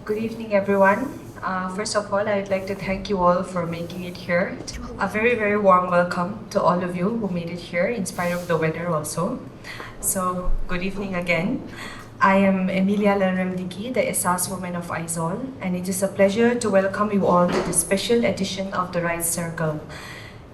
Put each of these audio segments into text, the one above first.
Good evening, everyone. First of all, I'd like to thank you all for making it here. A very, very warm welcome to all of you who made it here, in spite of the weather also. So, good evening again. I am Amelia Lalremdiki, the Ehsaas Woman of Aizawl, and it is a pleasure to welcome you all to this special edition of the Right Circle.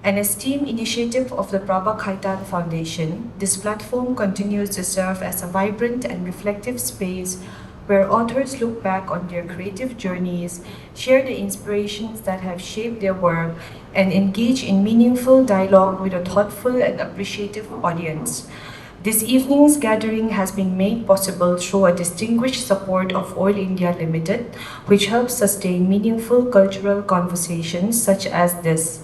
An esteemed initiative of the Prabha Khaitan Foundation, this platform continues to serve as a vibrant and reflective space where authors look back on their creative journeys, share the inspirations that have shaped their work, and engage in meaningful dialogue with a thoughtful and appreciative audience. This evening's gathering has been made possible through a distinguished support of Oil India Limited, which helps sustain meaningful cultural conversations such as this.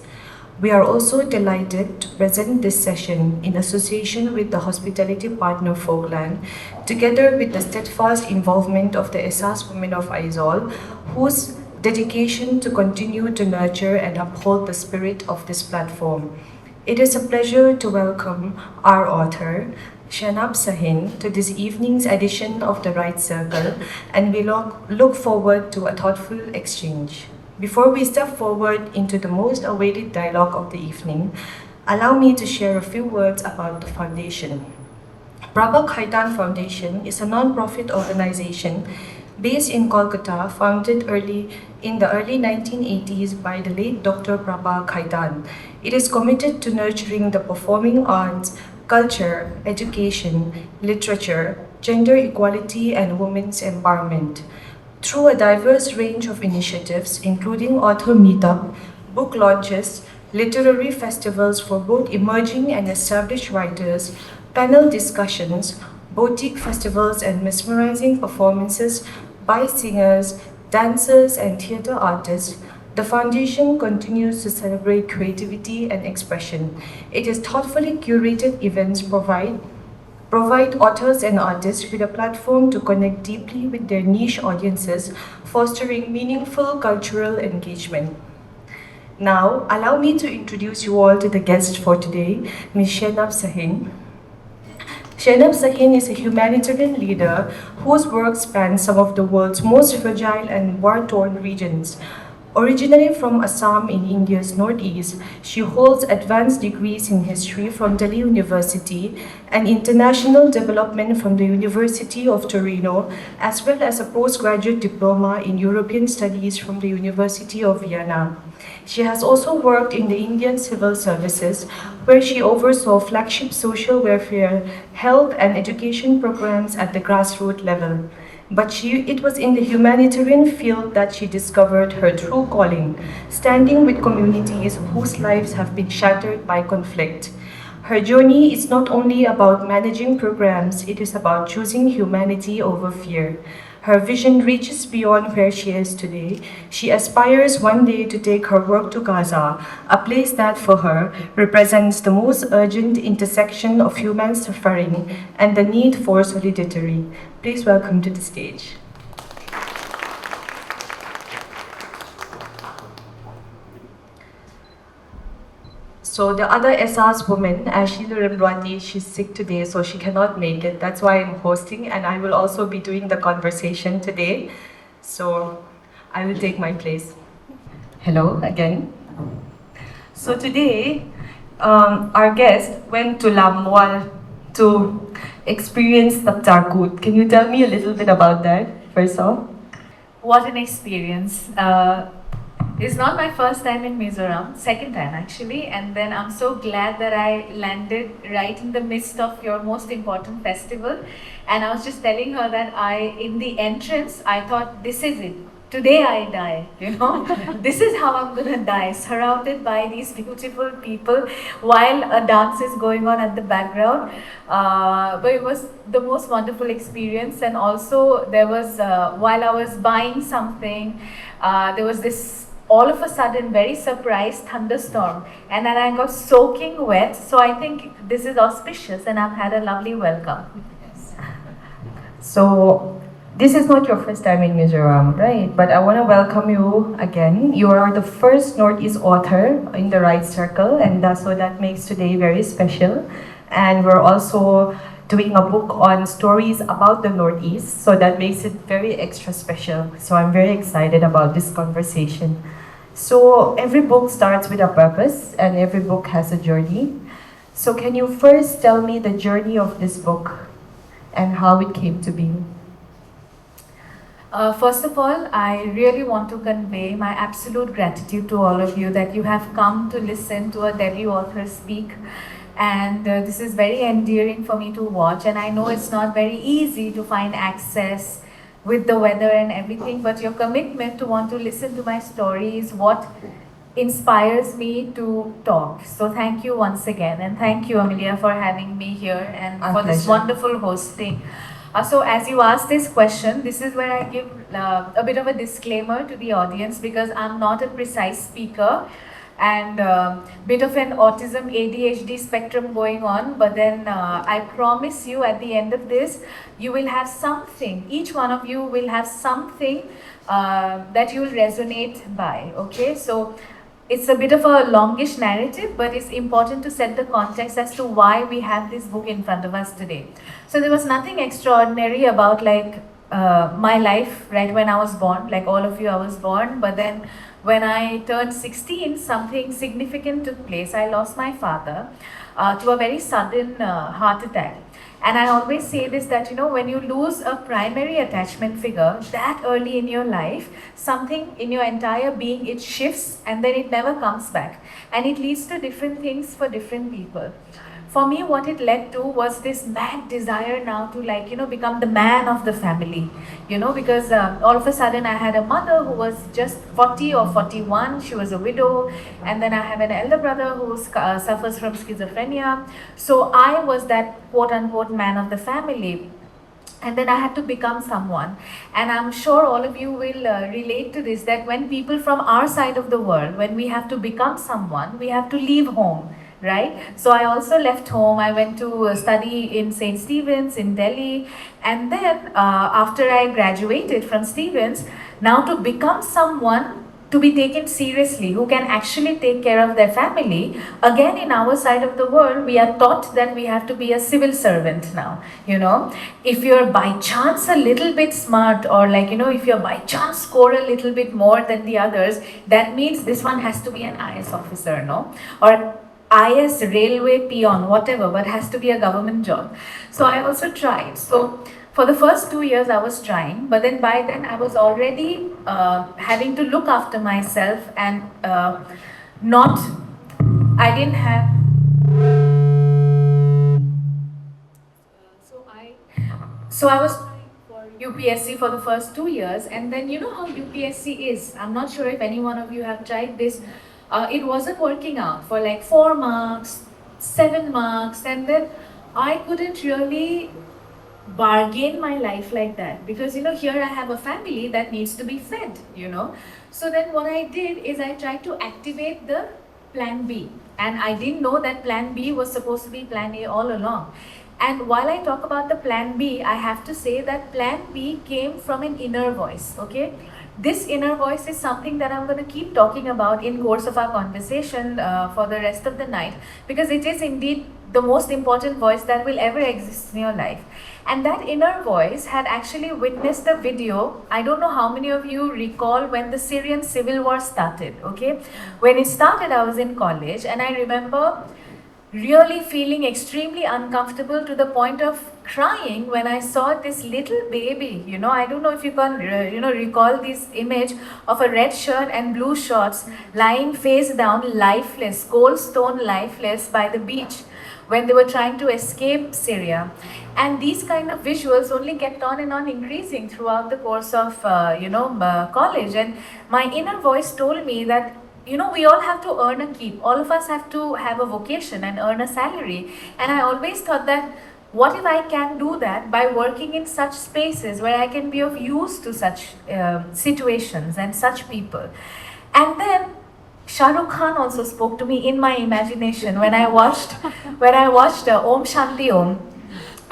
We are also delighted to present this session in association with the hospitality partner Folkland, together with the steadfast involvement of the Ehsaas Women of Aizawl, whose dedication to continue to nurture and uphold the spirit of this platform. It is a pleasure to welcome our author, Shehnab Sahin, to this evening's edition of The Right Circle, and we look forward to a thoughtful exchange. Before we step forward into the most awaited dialogue of the evening, allow me to share a few words about the foundation. Prabha Khaitan Foundation is a non-profit organization based in Kolkata, founded in the early 1980s by the late Dr. Prabha Khaitan. It is committed to nurturing the performing arts, culture, education, literature, gender equality, and women's empowerment. Through a diverse range of initiatives, including author meetup, book launches, literary festivals for both emerging and established writers, panel discussions, boutique festivals, and mesmerizing performances by singers, dancers, and theater artists, the foundation continues to celebrate creativity and expression. It is thoughtfully curated events provide authors and artists with a platform to connect deeply with their niche audiences, fostering meaningful cultural engagement. Now, allow me to introduce you all to the guest for today, Ms. Shehnab Sahin. Shehnab Sahin is a humanitarian leader whose work spans some of the world's most fragile and war-torn regions. Originally from Assam in India's northeast, she holds advanced degrees in history from Delhi University and international development from the University of Torino, as well as a postgraduate diploma in European studies from the University of Vienna. She has also worked in the Indian civil services, where she oversaw flagship social welfare, health, and education programs at the grassroots level. But it was in the humanitarian field that she discovered her true calling, standing with communities whose lives have been shattered by conflict. Her journey is not only about managing programs, it is about choosing humanity over fear. Her vision reaches beyond where she is today. She aspires one day to take her work to Gaza, a place that for her represents the most urgent intersection of human suffering and the need for solidarity. Please welcome to the stage. So the other Ehsaas woman, Amelia Lalremdiki, she's sick today, so she cannot make it. That's why I'm hosting, and I will also be doing the conversation today. So I will take my place. Hello again. So today, our guest went to Lamwal to experience Taptarkut. Can you tell me a little bit about that, first off? What an experience. It's not my first time in Mizoram, second time actually, and then I'm so glad that I landed right in the midst of your most important festival. And I was just telling her that in the entrance, I thought, this is it. Today I die, this is how I'm gonna die, surrounded by these beautiful people while a dance is going on at the background. But it was the most wonderful experience. And also there was, while I was buying something, there was this all of a sudden very surprised thunderstorm, and then I got soaking wet. So I think this is auspicious, and I've had a lovely welcome. Yes. So this is not your first time in Mizoram, right? But I want to welcome you again. You are the first Northeast author in the Right Circle, and so that makes today very special. And we're also doing a book on stories about the Northeast, so that makes it very extra special. So I'm very excited about this conversation. So every book starts with a purpose, and every book has a journey. So can you first tell me the journey of this book and how it came to be? First of all, I really want to convey my absolute gratitude to all of you that you have come to listen to a Delhi author speak. And this is very endearing for me to watch. And I know it's not very easy to find access with the weather and everything, but your commitment to want to listen to my story is what inspires me to talk. So thank you once again. And thank you, Amelia, for having me here and for this wonderful hosting. So as you asked this question, this is where I give a bit of a disclaimer to the audience because I'm not a precise speaker and bit of an autism ADHD spectrum going on, but then I promise you at the end of this, you will have something, each one of you will have something that you will resonate by, okay? So it's a bit of a longish narrative, but it's important to set the context as to why we have this book in front of us today. So there was nothing extraordinary about my life right when I was born, like all of you, I was born, but then when I turned 16, something significant took place. I lost my father to a very sudden heart attack. And I always say this, that when you lose a primary attachment figure that early in your life, something in your entire being, it shifts and then it never comes back. And it leads to different things for different people. For me, what it led to was this mad desire now to become the man of the family, because all of a sudden I had a mother who was just 40 or 41, she was a widow, and then I have an elder brother who suffers from schizophrenia. So I was that quote-unquote man of the family. And then I had to become someone. And I'm sure all of you will relate to this, that when people from our side of the world, when we have to become someone, we have to leave home. Right? So I also left home. I went to study in St. Stephen's in Delhi. And then after I graduated from Stephen's, now to become someone to be taken seriously, who can actually take care of their family, again in our side of the world, we are taught that we have to be a civil servant now. If you're by chance a little bit smart, or if you're by chance score a little bit more than the others, that means this one has to be an IS officer, no? Or IS, railway peon, whatever, but has to be a government job. So I also tried. So for the first 2 years I was trying, but then by then I was already having to look after myself and I didn't have, so I was for UPSC for the first 2 years, and then you know how UPSC is. I'm not sure if any one of you have tried this. It wasn't working out for like 4 marks, 7 marks, and then I couldn't really bargain my life like that because here I have a family that needs to be fed, So then what I did is I tried to activate the plan B, and I didn't know that plan B was supposed to be plan A all along. And while I talk about the plan B, I have to say that plan B came from an inner voice, okay? This inner voice is something that I'm going to keep talking about in course of our conversation for the rest of the night, because it is indeed the most important voice that will ever exist in your life. And that inner voice had actually witnessed a video. I don't know how many of you recall when the Syrian civil war started, okay? When it started, I was in college, and I remember really feeling extremely uncomfortable to the point of crying when I saw this little baby. I don't know if you can recall this image of a red shirt and blue shorts lying face down, lifeless, cold stone lifeless by the beach when they were trying to escape Syria. And these kind of visuals only kept on and on increasing throughout the course of college. And my inner voice told me that we all have to earn a keep. All of us have to have a vocation and earn a salary. And I always thought that, what if I can do that by working in such spaces where I can be of use to such situations and such people? And then Shah Rukh Khan also spoke to me in my imagination when I watched Om Shanti Om.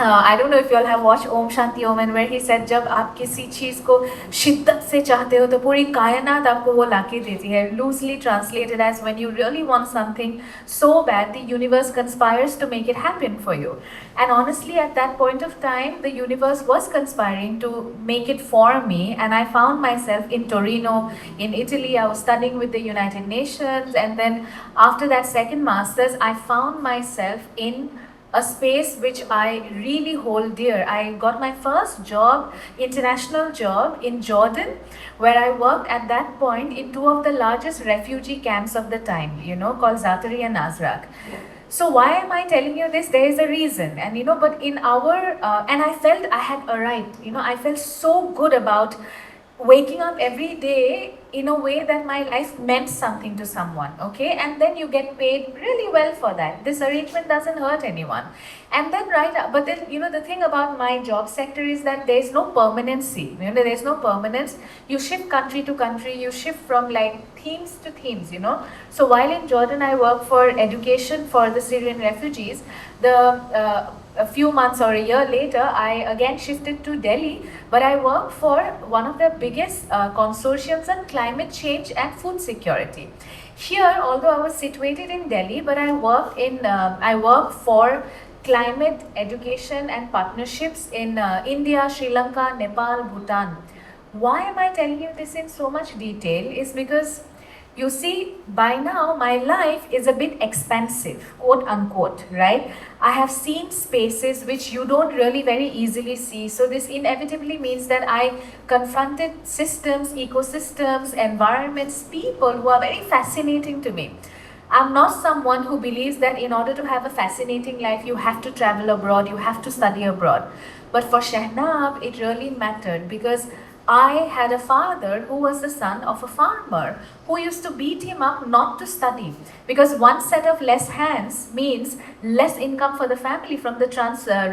I don't know if you all have watched Om Shanti Om, and where he said जब आप किसी चीज़ को शिद्दत से चाहते हो तो पूरी कायनात आपको वो लाके देती है. Loosely translated as when you really want something so bad, the universe conspires to make it happen for you. And honestly, at that point of time, the universe was conspiring to make it for me, and I found myself in Torino, in Italy. I was studying with the United Nations, and then after that second master's, I found myself in a space which I really hold dear. I got my first job, international job in Jordan, where I worked at that point in two of the largest refugee camps of the time, called Zatari and Azraq. So why am I telling you this? There is a reason, and but in our and I felt I had arrived. I felt so good about waking up every day in a way that my life meant something to someone, okay? And then you get paid really well for that. This arrangement doesn't hurt anyone. And then but then the thing about my job sector is that there's no permanency. There's no permanence. You shift country to country, you shift from like themes to themes. So while in Jordan I work for education for the Syrian refugees, a few months or a year later, I again shifted to Delhi, but I work for one of the biggest consortiums on climate change and food security. Here, although I was situated in Delhi, but I work for climate education and partnerships in India, Sri Lanka, Nepal, Bhutan. Why am I telling you this in so much detail? Is because you see, by now my life is a bit expansive, quote unquote, right? I have seen spaces which you don't really very easily see. So this inevitably means that I confronted systems, ecosystems, environments, people who are very fascinating to me. I'm not someone who believes that in order to have a fascinating life, you have to travel abroad, you have to study abroad. But for Shehnab, it really mattered because I had a father who was the son of a farmer who used to beat him up not to study because one set of less hands means less income for the family from the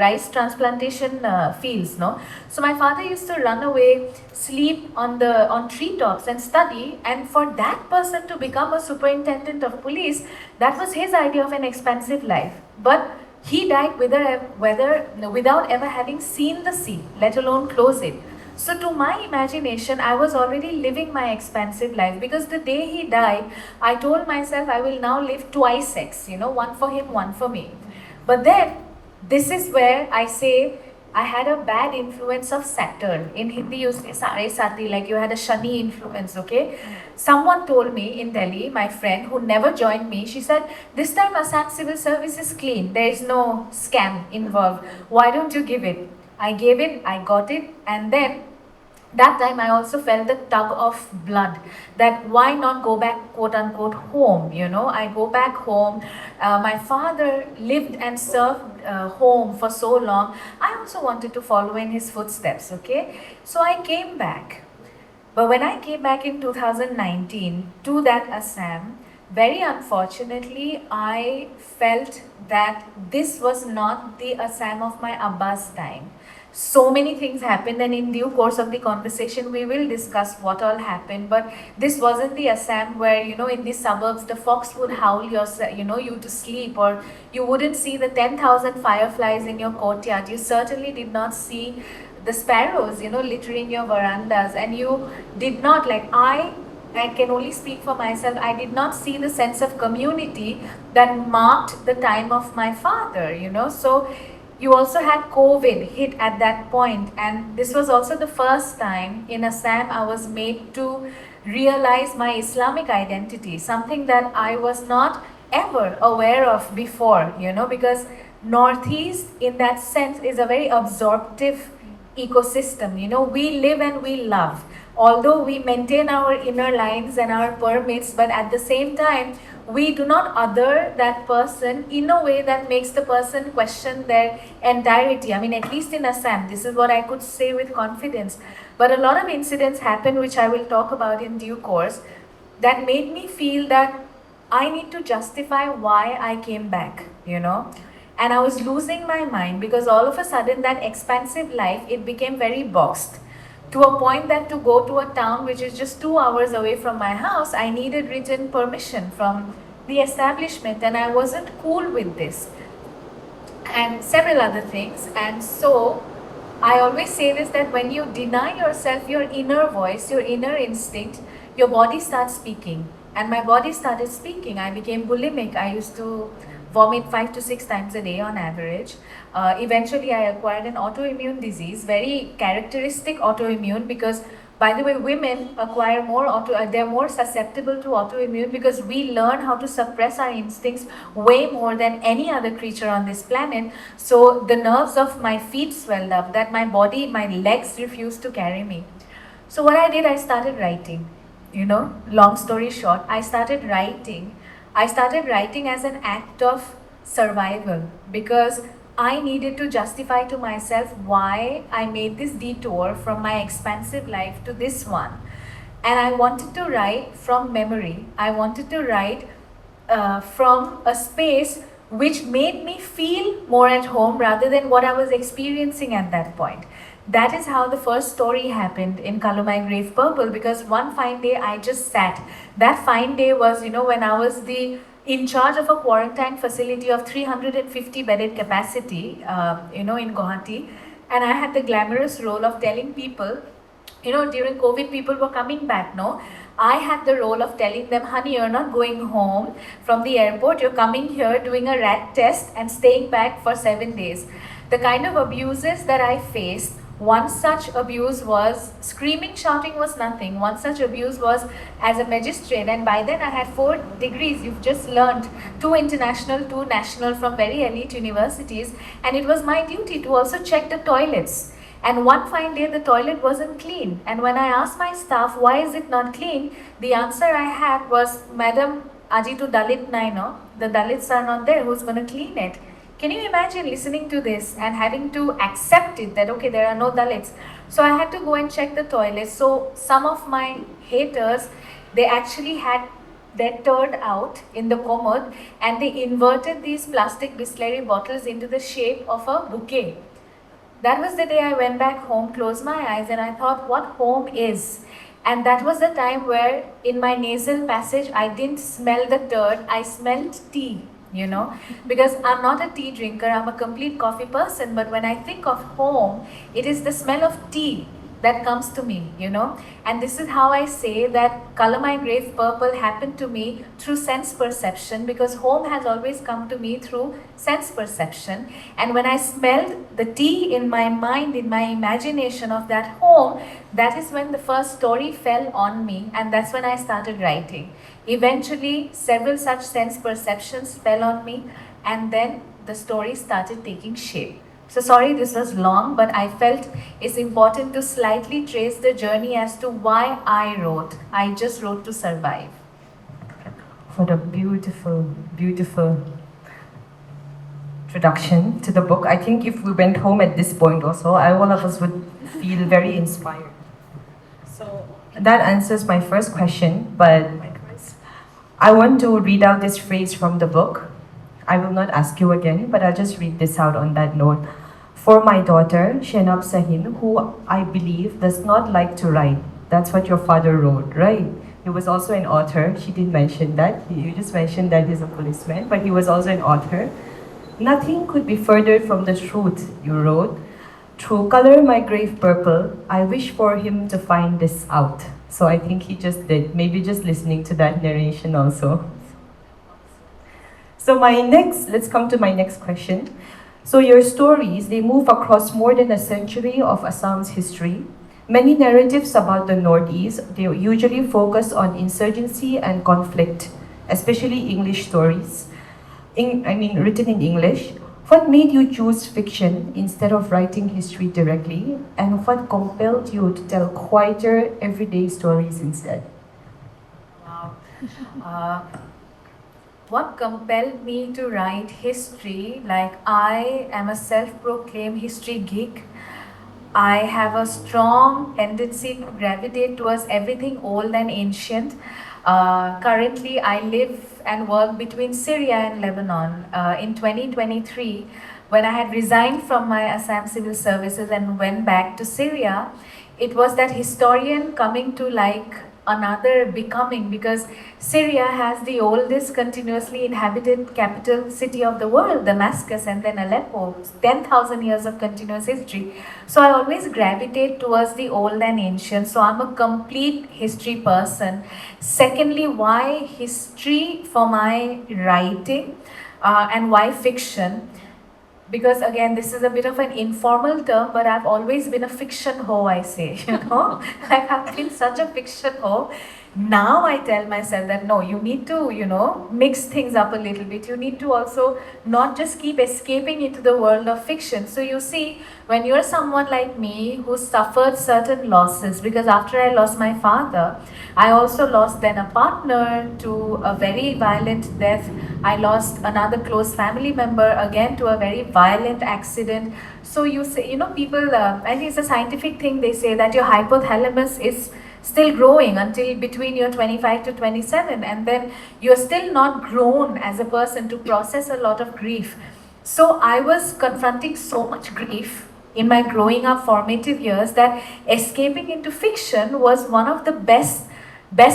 rice transplantation fields. No, so my father used to run away, sleep on treetops and study, and for that person to become a superintendent of police, that was his idea of an expansive life. But he died without ever having seen the sea, let alone close it. So to my imagination, I was already living my expansive life because the day he died, I told myself I will now live twice X, one for him, one for me. But then, this is where I say I had a bad influence of Saturn. In Hindi, you say Sare Sati, like you had a Shani influence, okay? Someone told me in Delhi, my friend who never joined me, she said, this time Assam Civil Service is clean. There is no scam involved. Why don't you give it? I gave it, I got it, and then that time I also felt the tug of blood that why not go back, quote unquote, home. I go back home. My father lived and served home for so long. I also wanted to follow in his footsteps, okay? So I came back. But when I came back in 2019 to that Assam, very unfortunately, I felt that this was not the Assam of my Abba's time. So many things happened, and in due course of the conversation, we will discuss what all happened. But this wasn't the Assam where, in the suburbs, the fox would howl you to sleep, or you wouldn't see the 10,000 fireflies in your courtyard. You certainly did not see the sparrows, littering your verandas, and you did not, I can only speak for myself, I did not see the sense of community that marked the time of my father, So you also had COVID hit at that point, and this was also the first time in Assam I was made to realize my Islamic identity, something that I was not ever aware of before, because Northeast in that sense is a very absorptive ecosystem. We live and we love. Although we maintain our inner lines and our permits, but at the same time, we do not other that person in a way that makes the person question their entirety. I mean, at least in Assam, this is what I could say with confidence. But a lot of incidents happened, which I will talk about in due course, that made me feel that I need to justify why I came back, And I was losing my mind because all of a sudden that expansive life, it became very boxed. To a point that to go to a town which is just 2 hours away from my house, I needed written permission from the establishment, and I wasn't cool with this. and several other things. And so I always say this, that when you deny yourself your inner voice, your inner instinct, your body starts speaking. And my body started speaking. I became bulimic. I used to vomit 5 to 6 times a day on average. Eventually, I acquired an autoimmune disease, very characteristic autoimmune, because by the way, women acquire they're more susceptible to autoimmune because we learn how to suppress our instincts way more than any other creature on this planet. So the nerves of my feet swelled up, that my body, my legs refused to carry me. So what I did, I started writing. Long story short, I started writing. I started writing as an act of survival because I needed to justify to myself why I made this detour from my expansive life to this one. And I wanted to write from memory. I wanted to write from a space which made me feel more at home rather than what I was experiencing at that point. That is how the first story happened in Color My Grave Purple, because one fine day I just sat. That fine day was, when I was in charge of a quarantine facility of 350 bedded capacity, in Guwahati. And I had the glamorous role of telling people, during COVID, people were coming back, no? I had the role of telling them, honey, you're not going home from the airport. You're coming here, doing a rat test and staying back for 7 days. The kind of abuses that I faced, one such abuse was screaming, shouting was nothing. One such abuse was as a magistrate, and by then I had 4 degrees. You've just learned 2 international, 2 national from very elite universities, and it was my duty to also check the toilets. And one fine day, the toilet wasn't clean. And when I asked my staff, why is it not clean? The answer I had was, Madam, Aji to Dalit nai no, the Dalits are not there, who's going to clean it? Can you imagine listening to this and having to accept it that, okay, there are no Dalits? So I had to go and check the toilets. So some of my haters, they actually had their turd out in the commode, and they inverted these plastic Bisleri bottles into the shape of a bouquet. That was the day I went back home, closed my eyes, and I thought what home is. And that was the time where in my nasal passage, I didn't smell the turd, I smelled tea. Because I'm not a tea drinker, I'm a complete coffee person, but when I think of home, it is the smell of tea that comes to me, and this is how I say that Color My Grave Purple happened to me through sense perception, because home has always come to me through sense perception. And when I smelled the tea in my mind, in my imagination of that home, that is when the first story fell on me, and that's when I started writing. Eventually, several such sense perceptions fell on me, and then the story started taking shape. So sorry this was long, but I felt it's important to slightly trace the journey as to why I wrote. I just wrote to survive. For the beautiful, beautiful introduction to the book. I think if we went home at this point also, all of us would feel very inspired. So that answers my first question, but I want to read out this phrase from the book. I will not ask you again, but I'll just read this out on that note. For my daughter, Shehnab Sahin, who I believe does not like to write. That's what your father wrote, right? He was also an author. She didn't mention that. You just mentioned that he's a policeman, but he was also an author. Nothing could be further from the truth, you wrote. Through Color My Grave Purple, I wish for him to find this out. So I think he just did. Maybe just listening to that narration also. So let's come to my next question. So your stories, they move across more than a century of Assam's history. Many narratives about the Northeast, they usually focus on insurgency and conflict, especially English stories. Written in English. What made you choose fiction instead of writing history directly? And what compelled you to tell quieter, everyday stories instead? Wow. What compelled me to write history? I am a self-proclaimed history geek. I have a strong tendency to gravitate towards everything old and ancient. Currently, I live and work between Syria and Lebanon. In 2023, when I had resigned from my Assam Civil Services and went back to Syria, it was that historian coming to another becoming, because Syria has the oldest continuously inhabited capital city of the world, Damascus, and then Aleppo, 10,000 years of continuous history. So I always gravitate towards the old and ancient. So I'm a complete history person. Secondly, why history for my writing, and why fiction? Because again, this is a bit of an informal term, but I've always been a fiction hoe, I say, like I've been such a fiction hoe. Now I tell myself that no, you need to, mix things up a little bit. You need to also not just keep escaping into the world of fiction. So you see, when you're someone like me who suffered certain losses, because after I lost my father, I also lost then a partner to a very violent death. I lost another close family member again to a very violent accident. So you say, people, I think it's a scientific thing, they say that your hypothalamus is still growing until between your 25 to 27, and then you're still not grown as a person to process a lot of grief. So I was confronting so much grief in my growing up formative years that escaping into fiction was one of the best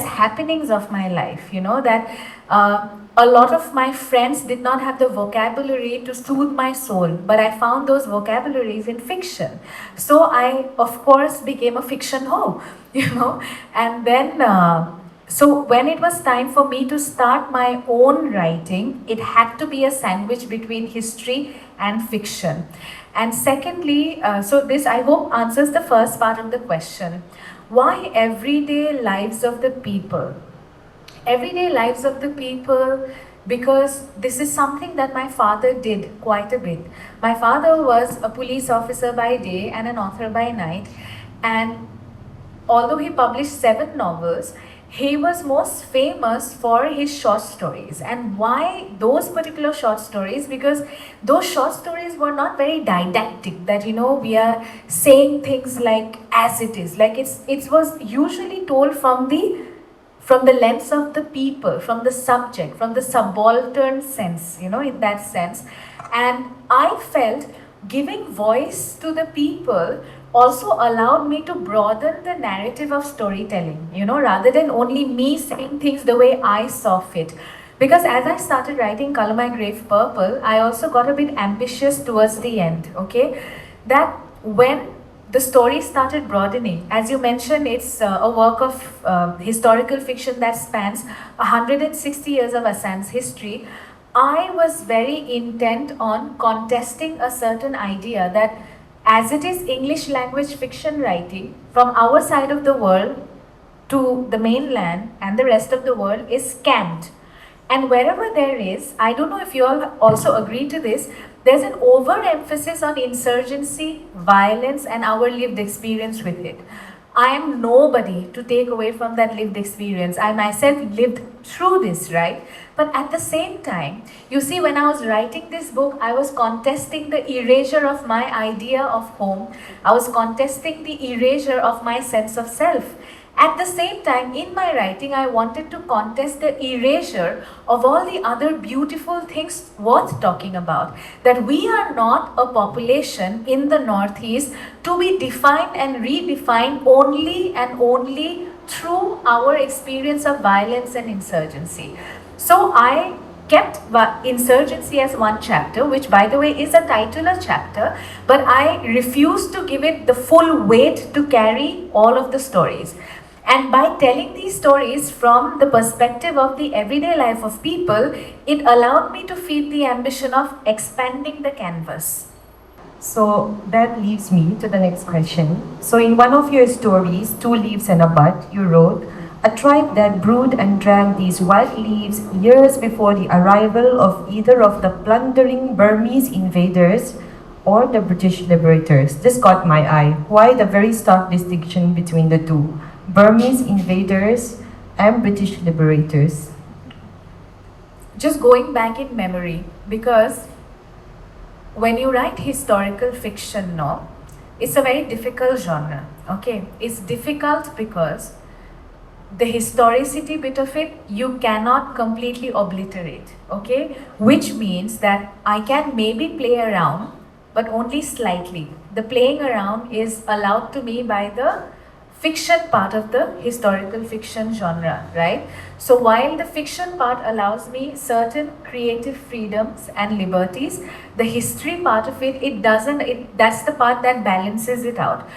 happenings of my life. That a lot of my friends did not have the vocabulary to soothe my soul, but I found those vocabularies in fiction. So I, of course, became a fiction hoe, and then so when it was time for me to start my own writing, it had to be a sandwich between history and fiction. And secondly, so this I hope answers the first part of the question. Why everyday lives of the people? Everyday lives of the people, because this is something that my father did quite a bit. My father was a police officer by day and an author by night, and although he published 7 novels, he was most famous for his short stories. And why those particular short stories? Because those short stories were not very didactic, that we are saying things like as it is. Like it was usually told from the lens of the people, from the subject, from the subaltern sense, in that sense. And I felt giving voice to the people also allowed me to broaden the narrative of storytelling, rather than only me saying things the way I saw fit. Because as I started writing Color My Grave Purple, I also got a bit ambitious towards the end, okay? That when the story started broadening, as you mentioned, it's a work of historical fiction that spans 160 years of Assam's history. I was very intent on contesting a certain idea that as it is English language fiction writing, from our side of the world to the mainland and the rest of the world is scammed. And wherever there is, I don't know if you all also agree to this, there's an overemphasis on insurgency, violence, and our lived experience with it. I am nobody to take away from that lived experience. I myself lived through this, right? But at the same time, you see, when I was writing this book, I was contesting the erasure of my idea of home. I was contesting the erasure of my sense of self. At the same time, in my writing, I wanted to contest the erasure of all the other beautiful things worth talking about. That we are not a population in the Northeast to be defined and redefined only and only through our experience of violence and insurgency. So I kept insurgency as one chapter, which by the way is a titular chapter, but I refused to give it the full weight to carry all of the stories. And by telling these stories from the perspective of the everyday life of people, it allowed me to feel the ambition of expanding the canvas. So that leads me to the next question. So in one of your stories, Two Leaves and a Bud, you wrote, a tribe that brewed and drank these wild leaves years before the arrival of either of the plundering Burmese invaders or the British liberators. This caught my eye. Why the very stark distinction between the two? Burmese invaders and British liberators. Just going back in memory, because when you write historical fiction, no, it's a very difficult genre, okay? It's difficult because the historicity bit of it, you cannot completely obliterate, okay? Which means that I can maybe play around, but only slightly. The playing around is allowed to me by the fiction part of the historical fiction genre, right? So while the fiction part allows me certain creative freedoms and liberties, the history part of it, it doesn't, that's the part that balances it out.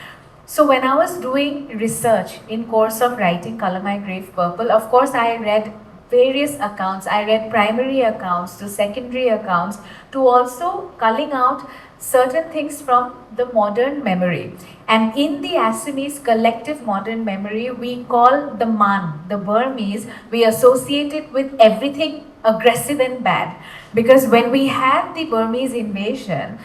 So when I was doing research in course of writing Color My Grave Purple, of course I read various accounts. I read primary accounts to secondary accounts to also culling out certain things from the modern memory. And in the Assamese collective modern memory, we call the Man, the Burmese, we associate it with everything aggressive and bad. Because when we had the Burmese invasion,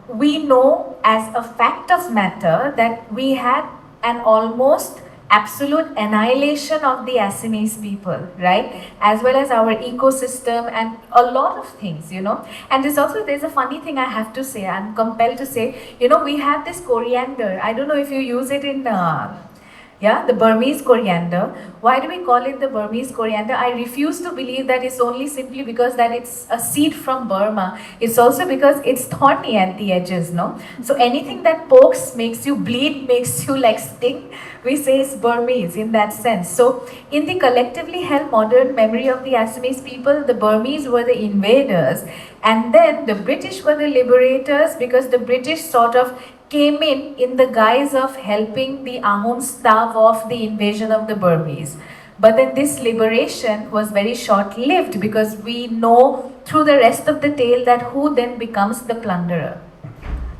we know as a fact of matter that we had an almost absolute annihilation of the Assamese people, right? As well as our ecosystem and a lot of things, you know. And there's a funny thing I have to say, I'm compelled to say, you know, we have this coriander. I don't know if you use it in the Burmese coriander. Why do we call it the Burmese coriander? I refuse to believe that it's only simply because that it's a seed from Burma. It's also because it's thorny at the edges, no? So anything that pokes, makes you bleed, makes you like sting, we say it's Burmese in that sense. So in the collectively held modern memory of the Assamese people, the Burmese were the invaders, and then the British were the liberators, because the British sort of came in the guise of helping the Ahom stave off the invasion of the Burmese. But then this liberation was very short-lived, because we know through the rest of the tale that who then becomes the plunderer.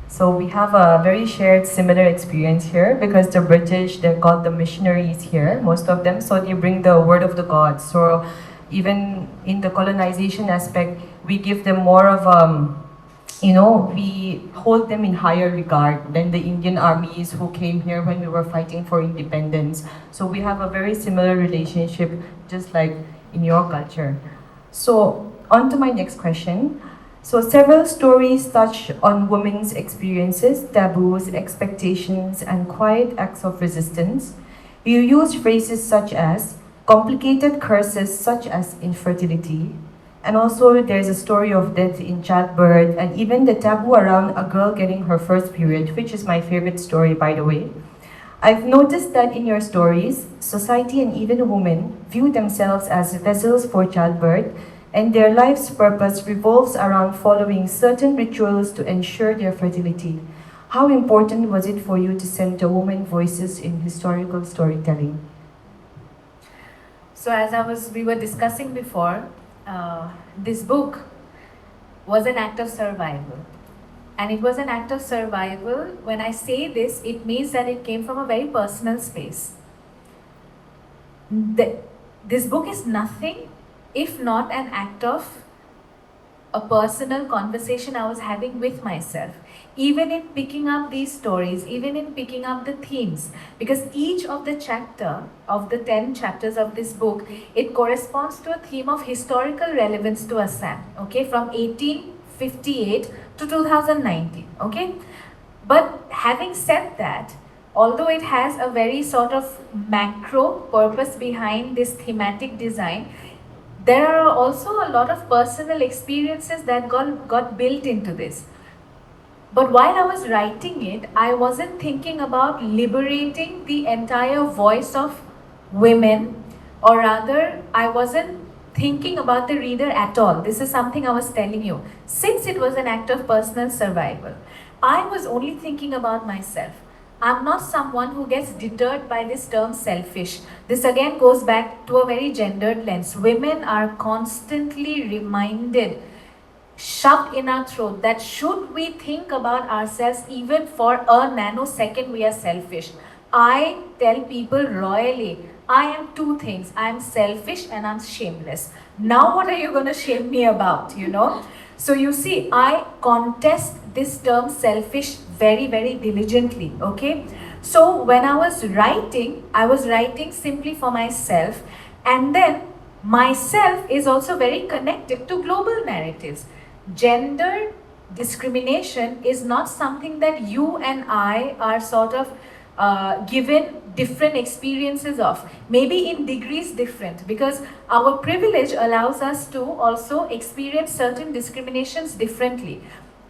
So we have a very shared similar experience here, because the British, they're called the missionaries here, most of them, so they bring the word of the gods. So even in the colonization aspect, we give them more of we hold them in higher regard than the Indian armies who came here when we were fighting for independence. So we have a very similar relationship, just like in your culture. So on to my next question. So several stories touch on women's experiences, taboos, expectations, and quiet acts of resistance. You use phrases such as complicated curses such as infertility, and also there's a story of death in childbirth, and even the taboo around a girl getting her first period, which is my favorite story, by the way. I've noticed that in your stories, society and even women view themselves as vessels for childbirth, and their life's purpose revolves around following certain rituals to ensure their fertility. How important was it for you to center women voices in historical storytelling? So as we were discussing before, this book was an act of survival. And it was an act of survival. When I say this, it means that it came from a very personal space. This book is nothing if not an act of a personal conversation I was having with myself. Even in picking up these stories, even in picking up the themes, because each of the chapter of the 10 chapters of this book, it corresponds to a theme of historical relevance to Assam, okay, from 1858 to 2019, okay. But having said that, although it has a very sort of macro purpose behind this thematic design, there are also a lot of personal experiences that got built into this. But while I was writing it, I wasn't thinking about liberating the entire voice of women, or rather, I wasn't thinking about the reader at all. This is something I was telling you. Since it was an act of personal survival, I was only thinking about myself. I'm not someone who gets deterred by this term selfish. This again goes back to a very gendered lens. Women are constantly reminded, shoved in our throat, that should we think about ourselves even for a nanosecond, we are selfish. I tell people royally, I am two things. I am selfish and I'm shameless. Now what are you going to shame me about, you know? So you see, I contest this term selfish very, very diligently, okay? So when I was writing simply for myself, and then myself is also very connected to global narratives. Gender discrimination is not something that you and I are sort of given different experiences of, maybe in degrees different, because our privilege allows us to also experience certain discriminations differently.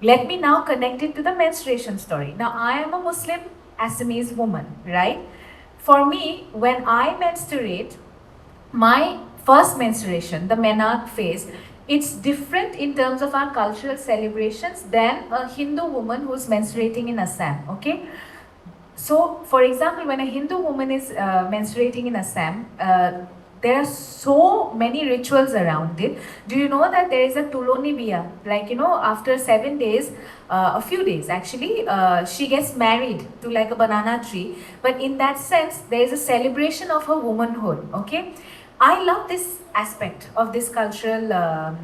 Let me now connect it to the menstruation story. Now, I am a Muslim, Assamese woman, right? For me, when I menstruate, my first menstruation, the menarche phase, it's different in terms of our cultural celebrations than a Hindu woman who's menstruating in Assam, okay? So, for example, when a Hindu woman is menstruating in Assam, there are so many rituals around it. Do you know that there is a Tuloni Biya? Like, you know, after 7 days, a few days actually, she gets married to like a banana tree. But in that sense, there is a celebration of her womanhood, okay? I love this aspect of this cultural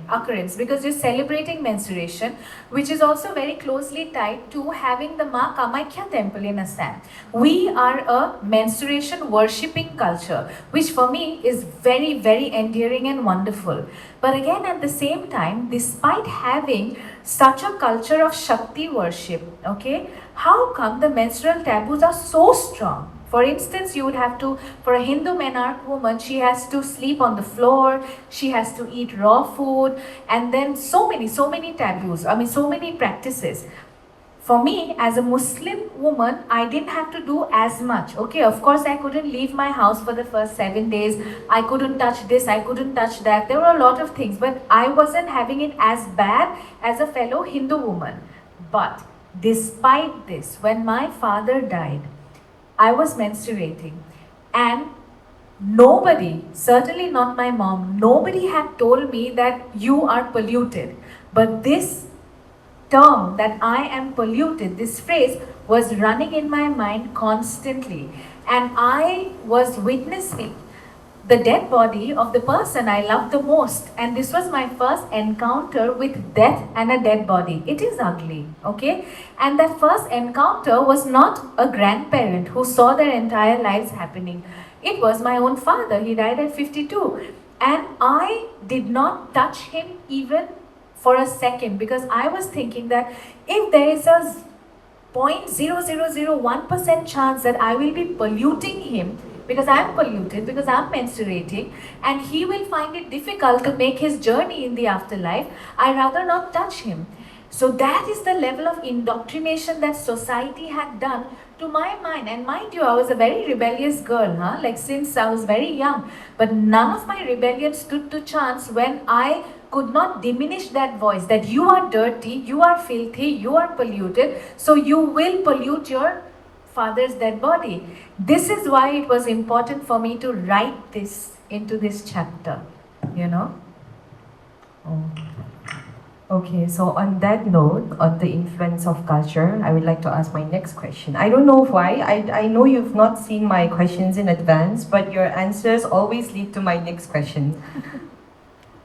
occurrence because you're celebrating menstruation, which is also very closely tied to having the Ma Kamakhya temple in Assam. We are a menstruation worshipping culture, which for me is very, very endearing and wonderful. But again, at the same time, despite having such a culture of Shakti worship, okay, how come the menstrual taboos are so strong? For instance, you would have to, for a Hindu menarche woman, she has to sleep on the floor, she has to eat raw food, and then so many taboos, so many practices. For me, as a Muslim woman, I didn't have to do as much. Okay, of course, I couldn't leave my house for the first 7 days. I couldn't touch this, I couldn't touch that. There were a lot of things, but I wasn't having it as bad as a fellow Hindu woman. But despite this, when my father died, I was menstruating, and nobody, certainly not my mom, nobody had told me that you are polluted. But this term that I am polluted, this phrase was running in my mind constantly. And I was witnessing the dead body of the person I loved the most. And this was my first encounter with death and a dead body. It is ugly, okay? And that first encounter was not a grandparent who saw their entire lives happening. It was my own father. He died at 52. And I did not touch him even for a second because I was thinking that if there is a 0.0001% chance that I will be polluting him, because I am polluted, because I am menstruating, and he will find it difficult to make his journey in the afterlife, I rather not touch him. So that is the level of indoctrination that society had done to my mind. And mind you, I was a very rebellious girl, like since I was very young. But none of my rebellion stood to chance when I could not diminish that voice that you are dirty, you are filthy, you are polluted, so you will pollute your father's dead body. This is why it was important for me to write this into this chapter, you know. Oh. Okay, so on that note, on the influence of culture, I would like to ask my next question. I don't know why, I know you've not seen my questions in advance, but your answers always lead to my next question.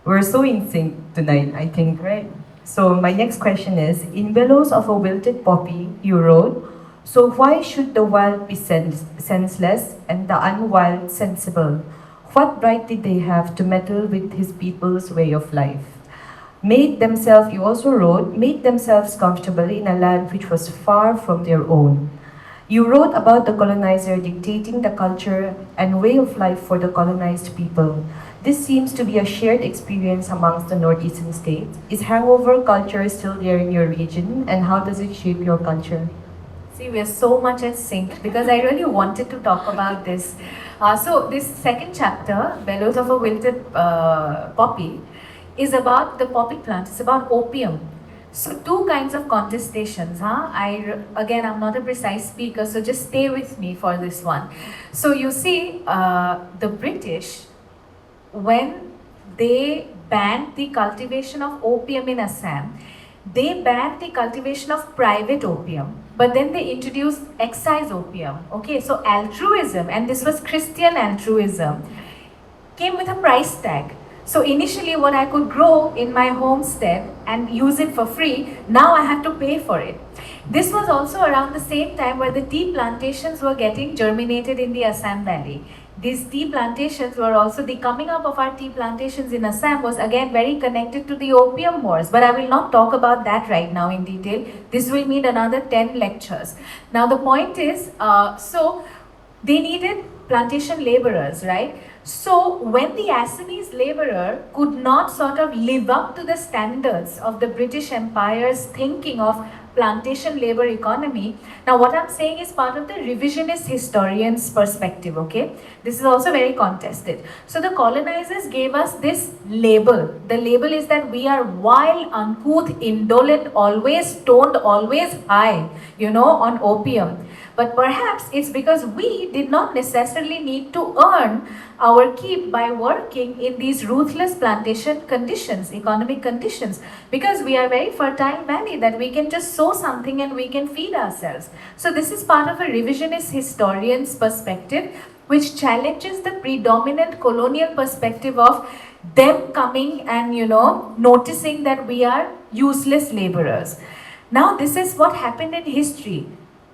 We're so in sync tonight, I think, right? So my next question is, in Billows of a Wilted Poppy, you wrote, so why should the wild be senseless and the unwild sensible? What right did they have to meddle with his people's way of life? Made themselves, you also wrote, made themselves comfortable in a land which was far from their own. You wrote about the colonizer dictating the culture and way of life for the colonized people. This seems to be a shared experience amongst the northeastern states. Is hangover culture still there in your region, and how does it shape your culture? See, we are so much at sync because I really wanted to talk about this. So this second chapter, Bellows of a Wilted Poppy, is about the poppy plant. It's about opium. So two kinds of contestations. Again, I'm not a precise speaker, so just stay with me for this one. So you see, the British, when they banned the cultivation of opium in Assam, they banned the cultivation of private opium, but then they introduced excise opium. Okay, so altruism, and this was Christian altruism, came with a price tag. So initially what I could grow in my homestead and use it for free, now I have to pay for it. This was also around the same time where the tea plantations were getting germinated in the Assam Valley. These tea plantations were also, the coming up of our tea plantations in Assam was again very connected to the opium wars, but I will not talk about that right now in detail. This will need another 10 lectures. Now the point is, so they needed plantation laborers, right? So when the Assamese laborer could not sort of live up to the standards of the British Empire's thinking of plantation labor economy. Now what I'm saying is part of the revisionist historian's perspective, okay? This is also very contested. So the colonizers gave us this label. The label is that we are wild, uncouth, indolent, always stoned, always high, on opium. But perhaps it's because we did not necessarily need to earn our keep by working in these ruthless plantation conditions, economic conditions, because we are very fertile valley that we can just sow something and we can feed ourselves. So this is part of a revisionist historian's perspective, which challenges the predominant colonial perspective of them coming and, noticing that we are useless laborers. Now this is what happened in history.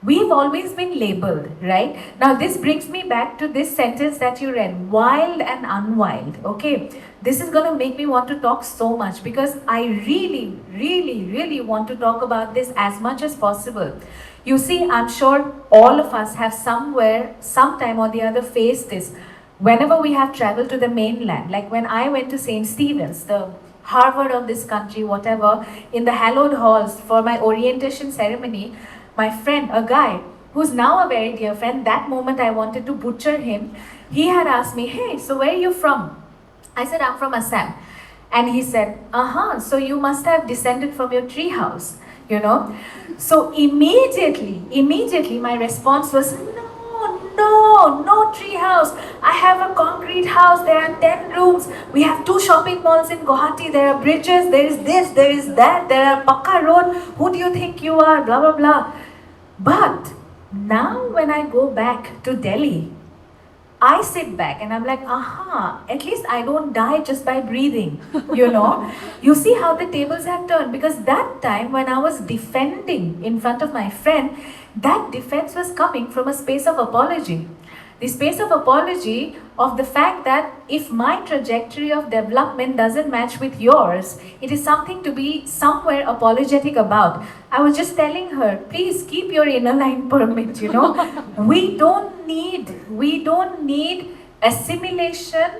We've always been labeled, right? Now this brings me back to this sentence that you read, wild and unwild, okay? This is going to make me want to talk so much because I really, really, really want to talk about this as much as possible. You see, I'm sure all of us have somewhere, sometime or the other faced this. Whenever we have traveled to the mainland, like when I went to St. Stephen's, the Harvard of this country, whatever, in the hallowed halls for my orientation ceremony, my friend, a guy who's now a very dear friend, that moment I wanted to butcher him, he had asked me, hey, so where are you from? I said, I'm from Assam. And he said, so you must have descended from your tree house, So immediately my response was, no tree house. I have a concrete house. There are 10 rooms. We have 2 shopping malls in Guwahati. There are bridges. There is this. There is that. There are Pakka road. Who do you think you are? Blah, blah, blah. But now when I go back to Delhi, I sit back and I'm like, at least I don't die just by breathing, You see how the tables have turned, because that time when I was defending in front of my friend, that defense was coming from a space of apology. The space of apology of the fact that if my trajectory of development doesn't match with yours, it is something to be somewhere apologetic about. I was just telling her, please keep your inner line permit, We don't need assimilation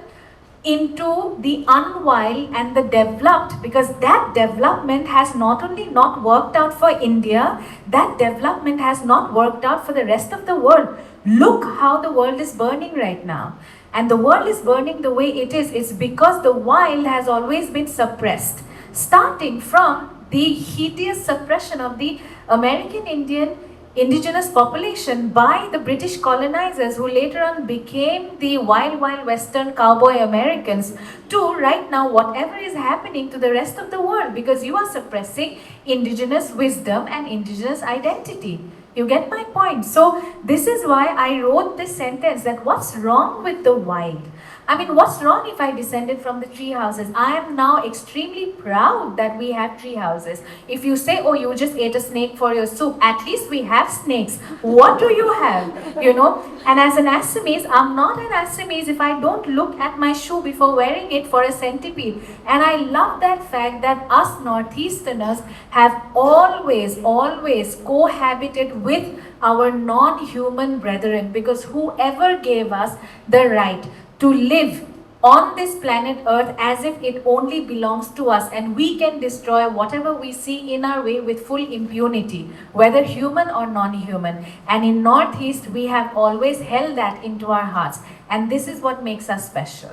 into the unwild and the developed, because that development has not only not worked out for India, that development has not worked out for the rest of the world. Look how the world is burning right now. And the world is burning the way it is. It's because the wild has always been suppressed, starting from the hideous suppression of the American Indian indigenous population by the British colonizers, who later on became the wild western cowboy Americans, to right now whatever is happening to the rest of the world, because you are suppressing indigenous wisdom and indigenous identity. You get my point? So this is why I wrote this sentence, that what's wrong with the wild? I mean, what's wrong if I descended from the tree houses? I am now extremely proud that we have tree houses. If you say, oh, you just ate a snake for your soup, at least we have snakes. What do you have? And as an Assamese, I'm not an Assamese if I don't look at my shoe before wearing it for a centipede. And I love that fact that us Northeasterners have always cohabited with our non-human brethren, because whoever gave us the right to live on this planet Earth as if it only belongs to us, and we can destroy whatever we see in our way with full impunity, whether human or non-human. And in Northeast, we have always held that into our hearts, and this is what makes us special.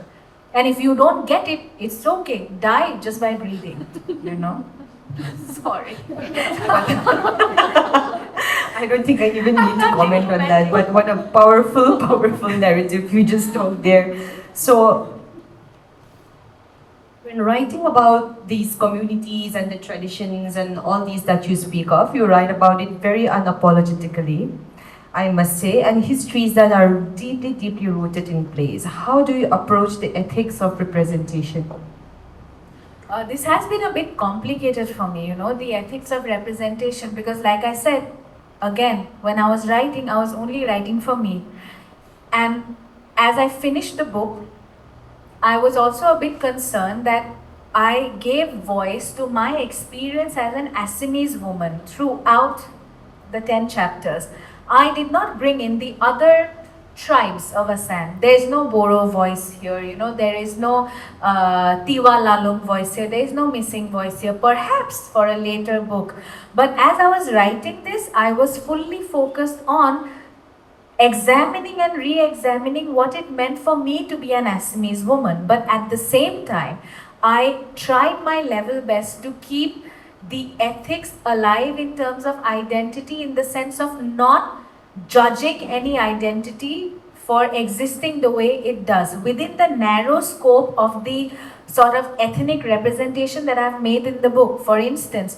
And if you don't get it, it's okay. Die just by breathing, Sorry. I don't think I even need to comment on that, but what a powerful narrative you just told there. So, when writing about these communities and the traditions and all these that you speak of, you write about it very unapologetically, I must say, and histories that are deeply rooted in place. How do you approach the ethics of representation? This has been a bit complicated for me, the ethics of representation, because like I said, again, when I was writing, I was only writing for me. And as I finished the book, I was also a bit concerned that I gave voice to my experience as an Assamese woman throughout the 10 chapters. I did not bring in the other tribes of Assam. There is no Boro voice here, you know, there is no Tiwa Lalung voice here, there is no missing voice here, perhaps for a later book. But as I was writing this, I was fully focused on examining and re-examining what it meant for me to be an Assamese woman. But at the same time, I tried my level best to keep the ethics alive in terms of identity, in the sense of not judging any identity for existing the way it does within the narrow scope of the sort of ethnic representation that I've made in the book. For instance,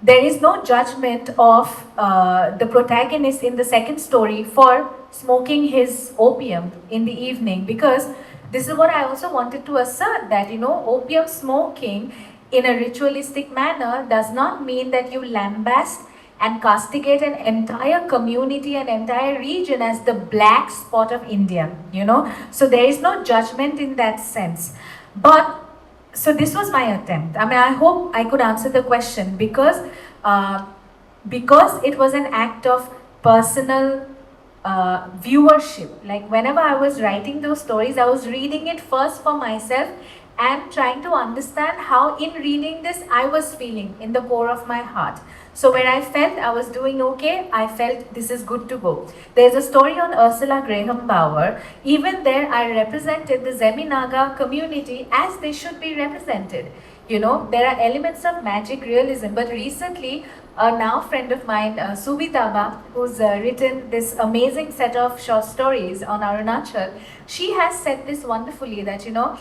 there is no judgment of the protagonist in the second story for smoking his opium in the evening, because this is what I also wanted to assert, that, you know, opium smoking in a ritualistic manner does not mean that you lambast and castigate an entire community, an entire region as the black spot of India, you know. So there is no judgment in that sense. But so this was my attempt. I mean, I hope I could answer the question, because it was an act of personal viewership. Like whenever I was writing those stories, I was reading it first for myself and trying to understand how in reading this I was feeling in the core of my heart. So where I felt I was doing okay, I felt this is good to go. There's a story on Ursula Graham Bauer. Even there I represented the Zeminaga community as they should be represented. You know, there are elements of magic realism, but recently a now friend of mine, Subitaba, who's written this amazing set of short stories on Arunachal, she has said this wonderfully, that, you know,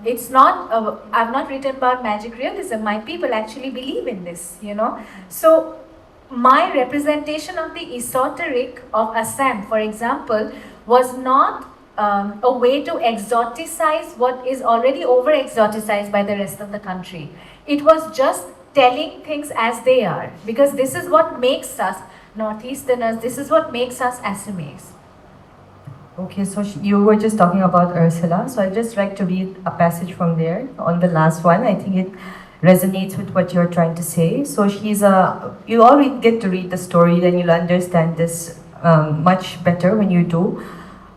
it's not, I've not written about magic realism, my people actually believe in this, you know. So my representation of the esoteric of Assam, for example, was not a way to exoticize what is already over-exoticized by the rest of the country. It was just telling things as they are, because this is what makes us Northeasterners, this is what makes us Assamese. Okay, so you were just talking about Ursula, so I'd just like to read a passage from there on the last one. I think it resonates with what you're trying to say. So you all get to read the story, then you'll understand this much better when you do.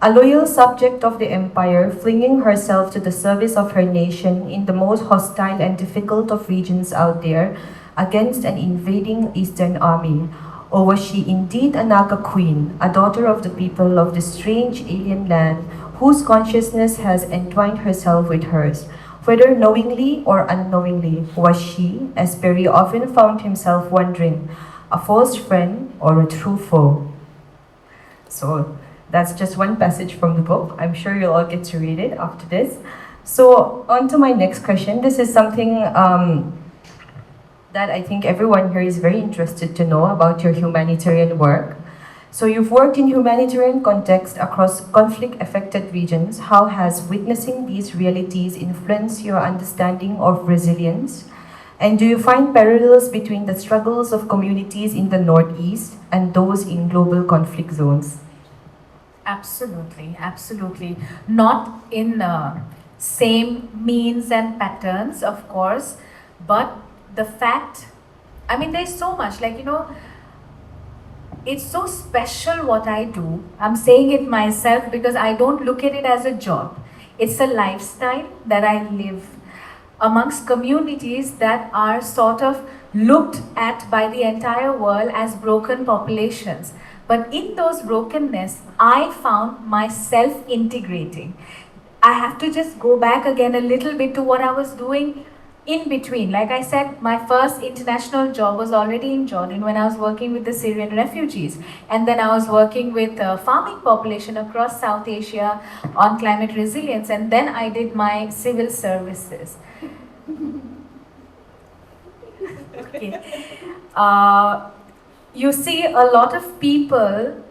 A loyal subject of the empire, flinging herself to the service of her nation in the most hostile and difficult of regions out there, against an invading Eastern army. Or was she indeed a Naga queen, a daughter of the people of this strange alien land, whose consciousness has entwined herself with hers? Whether knowingly or unknowingly, was she, as Perry often found himself wondering, a false friend or a true foe? So that's just one passage from the book. I'm sure you'll all get to read it after this. So on to my next question. This is something that I think everyone here is very interested to know about your humanitarian work. So you've worked in humanitarian context across conflict-affected regions. How has witnessing these realities influenced your understanding of resilience? And do you find parallels between the struggles of communities in the Northeast and those in global conflict zones? Absolutely, absolutely. Not in same means and patterns, of course, but the fact, I mean, there's so much, like, you know, it's so special what I do. I'm saying it myself because I don't look at it as a job. It's a lifestyle that I live amongst communities that are sort of looked at by the entire world as broken populations. But in those brokenness, I found myself integrating. I have to just go back again a little bit to what I was doing in between. Like I said, my first international job was already in Jordan when I was working with the Syrian refugees. And then I was working with a farming population across South Asia on climate resilience. And then I did my civil services. Okay. You see, a lot of people,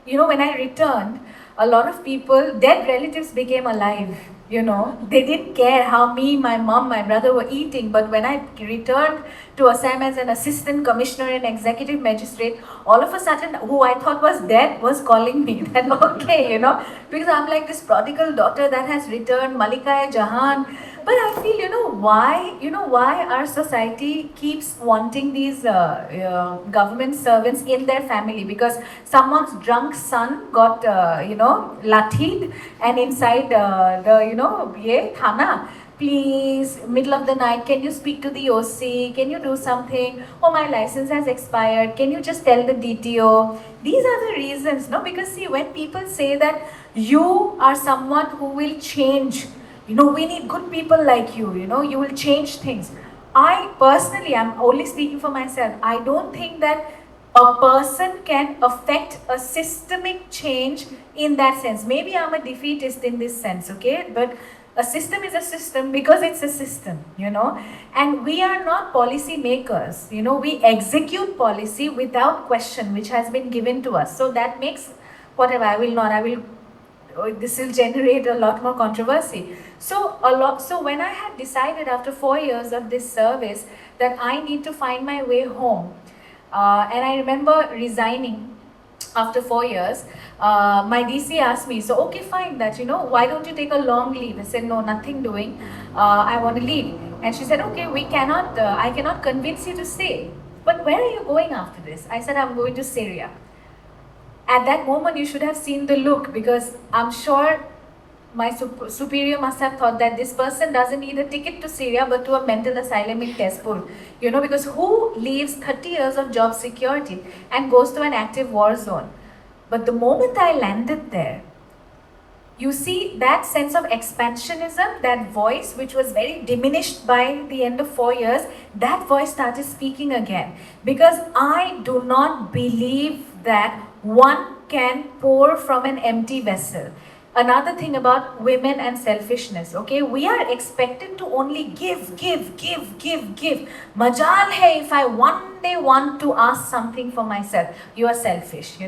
you know, when I returned, a lot of people, dead relatives became alive. You know, they didn't care how me, my mom, my brother were eating. But when I returned to Assam as an assistant commissioner and executive magistrate, all of a sudden, who I thought was dead was calling me. Then okay, you know, because I'm like this prodigal daughter that has returned, Malika Jahan. But I feel, why our society keeps wanting these government servants in their family, because someone's drunk son got, lathied, and inside thana, please, middle of the night, can you speak to the OC? Can you do something? Oh, my license has expired. Can you just tell the DTO? These are the reasons, no? Because see, when people say that you are someone who will change, we need good people like you, you will change things. I personally, I'm only speaking for myself, I don't think that a person can affect a systemic change in that sense. Maybe I'm a defeatist in this sense, okay? But a system is a system because it's a system, and we are not policy makers, we execute policy without question, which has been given to us. So that makes whatever, this will generate a lot more controversy. So when I had decided after 4 years of this service that I need to find my way home, and I remember resigning after 4 years, my DC asked me, so okay, fine, that, why don't you take a long leave? I said, no, nothing doing, I want to leave. And she said, okay, I cannot convince you to stay. But where are you going after this? I said, I'm going to Syria. At that moment, you should have seen the look, because I'm sure my superior must have thought that this person doesn't need a ticket to Syria but to a mental asylum in Tezpur. Because who leaves 30 years of job security and goes to an active war zone? But the moment I landed there, you see that sense of expansionism, that voice which was very diminished by the end of 4 years, that voice started speaking again. Because I do not believe that one can pour from an empty vessel. Another thing about women and selfishness, okay? We are expected to only give. Majal hai, if I one day want to ask something for myself, you are selfish,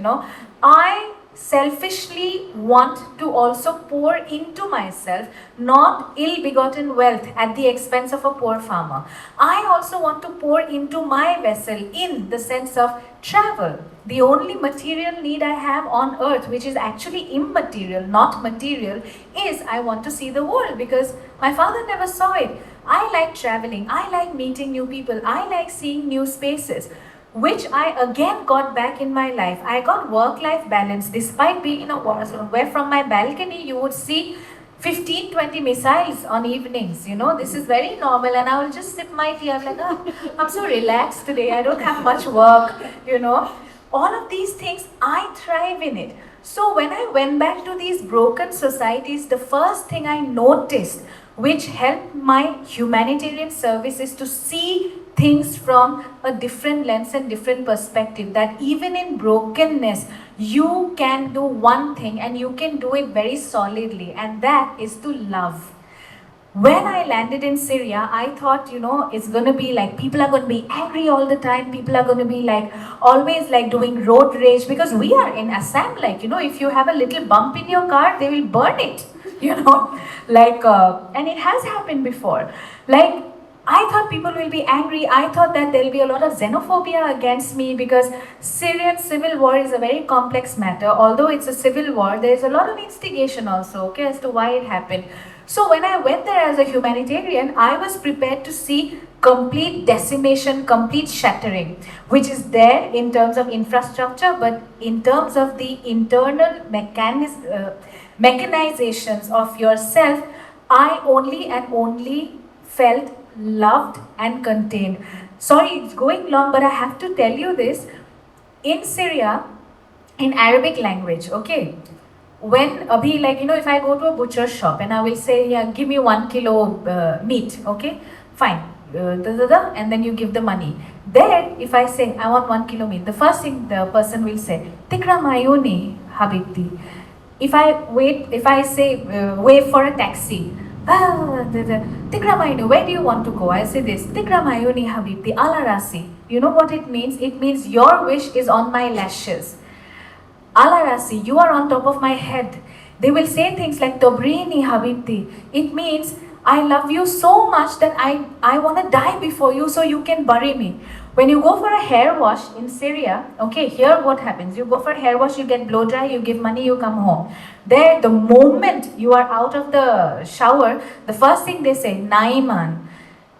I selfishly want to also pour into myself, not ill-begotten wealth at the expense of a poor farmer. I also want to pour into my vessel in the sense of travel. The only material need I have on earth, which is actually immaterial, not material, is I want to see the world, because my father never saw it. I like traveling, I like meeting new people, I like seeing new spaces, which I again got back in my life. I got work-life balance despite being in a war zone, where from my balcony you would see 15-20 missiles on evenings. This is very normal, and I will just sip my tea. I'm like, I'm so relaxed today, I don't have much work, All of these things, I thrive in it. So when I went back to these broken societies, the first thing I noticed, which helped my humanitarian service, is to see things from a different lens and different perspective, that even in brokenness, you can do one thing and you can do it very solidly, and that is to love. When I landed in Syria, I thought, it's going to be like, people are going to be angry all the time. People are going to be like, always like doing road rage, because we are in Assam, like, if you have a little bump in your car, they will burn it, and it has happened before. Like, I thought people will be angry. I thought that there will be a lot of xenophobia against me, because Syrian civil war is a very complex matter. Although it's a civil war, there is a lot of instigation also, okay, as to why it happened. So when I went there as a humanitarian, I was prepared to see complete decimation, complete shattering, which is there in terms of infrastructure, but in terms of the internal mechanizations of yourself, I only felt loved and contained. Sorry, it's going long, but I have to tell you this. In Syria, in Arabic language, okay, when if I go to a butcher shop and I will say, yeah, give me 1 kilo meat, okay, fine, and then you give the money. There, if I say, I want 1 kilo meat, the first thing the person will say, Tikra mayoni, habibti. If I say, wait for a taxi, Tikra mayoni, where do you want to go? I say this, Tikra mayoni, habibti, ala rasi. You know what it means? It means your wish is on my lashes. Ala rasi, you are on top of my head. They will say things like Tobrini habibti. It means I love you so much that I want to die before you so you can bury me. When you go for a hair wash in Syria, okay, here what happens? You go for a hair wash, you get blow dry, you give money, you come home. There, the moment you are out of the shower, the first thing they say, Naiman.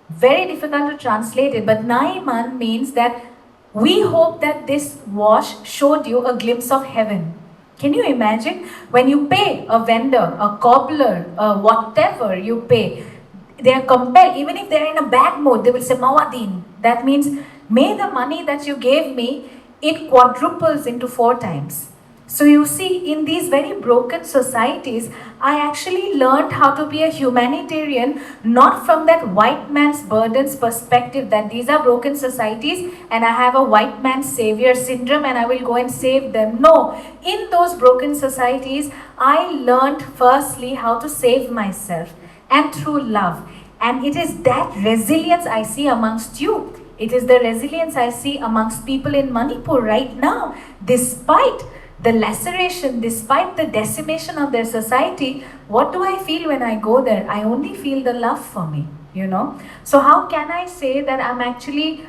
Very difficult to translate it, but Naiman means that we hope that this wash showed you a glimpse of heaven. Can you imagine? When you pay a vendor, a cobbler, whatever you pay, they are compelled, even if they are in a bad mood, they will say Mawadin. That means, may the money that you gave me, it quadruples into 4 times. So you see, in these very broken societies, I actually learned how to be a humanitarian, not from that white man's burdens perspective that these are broken societies and I have a white man's savior syndrome and I will go and save them. No, in those broken societies, I learned firstly how to save myself, and through love. And it is that resilience I see amongst you. It is the resilience I see amongst people in Manipur right now, despite the laceration, despite the decimation of their society. What do I feel when I go there? I only feel the love for me, you know. So how can I say that I'm actually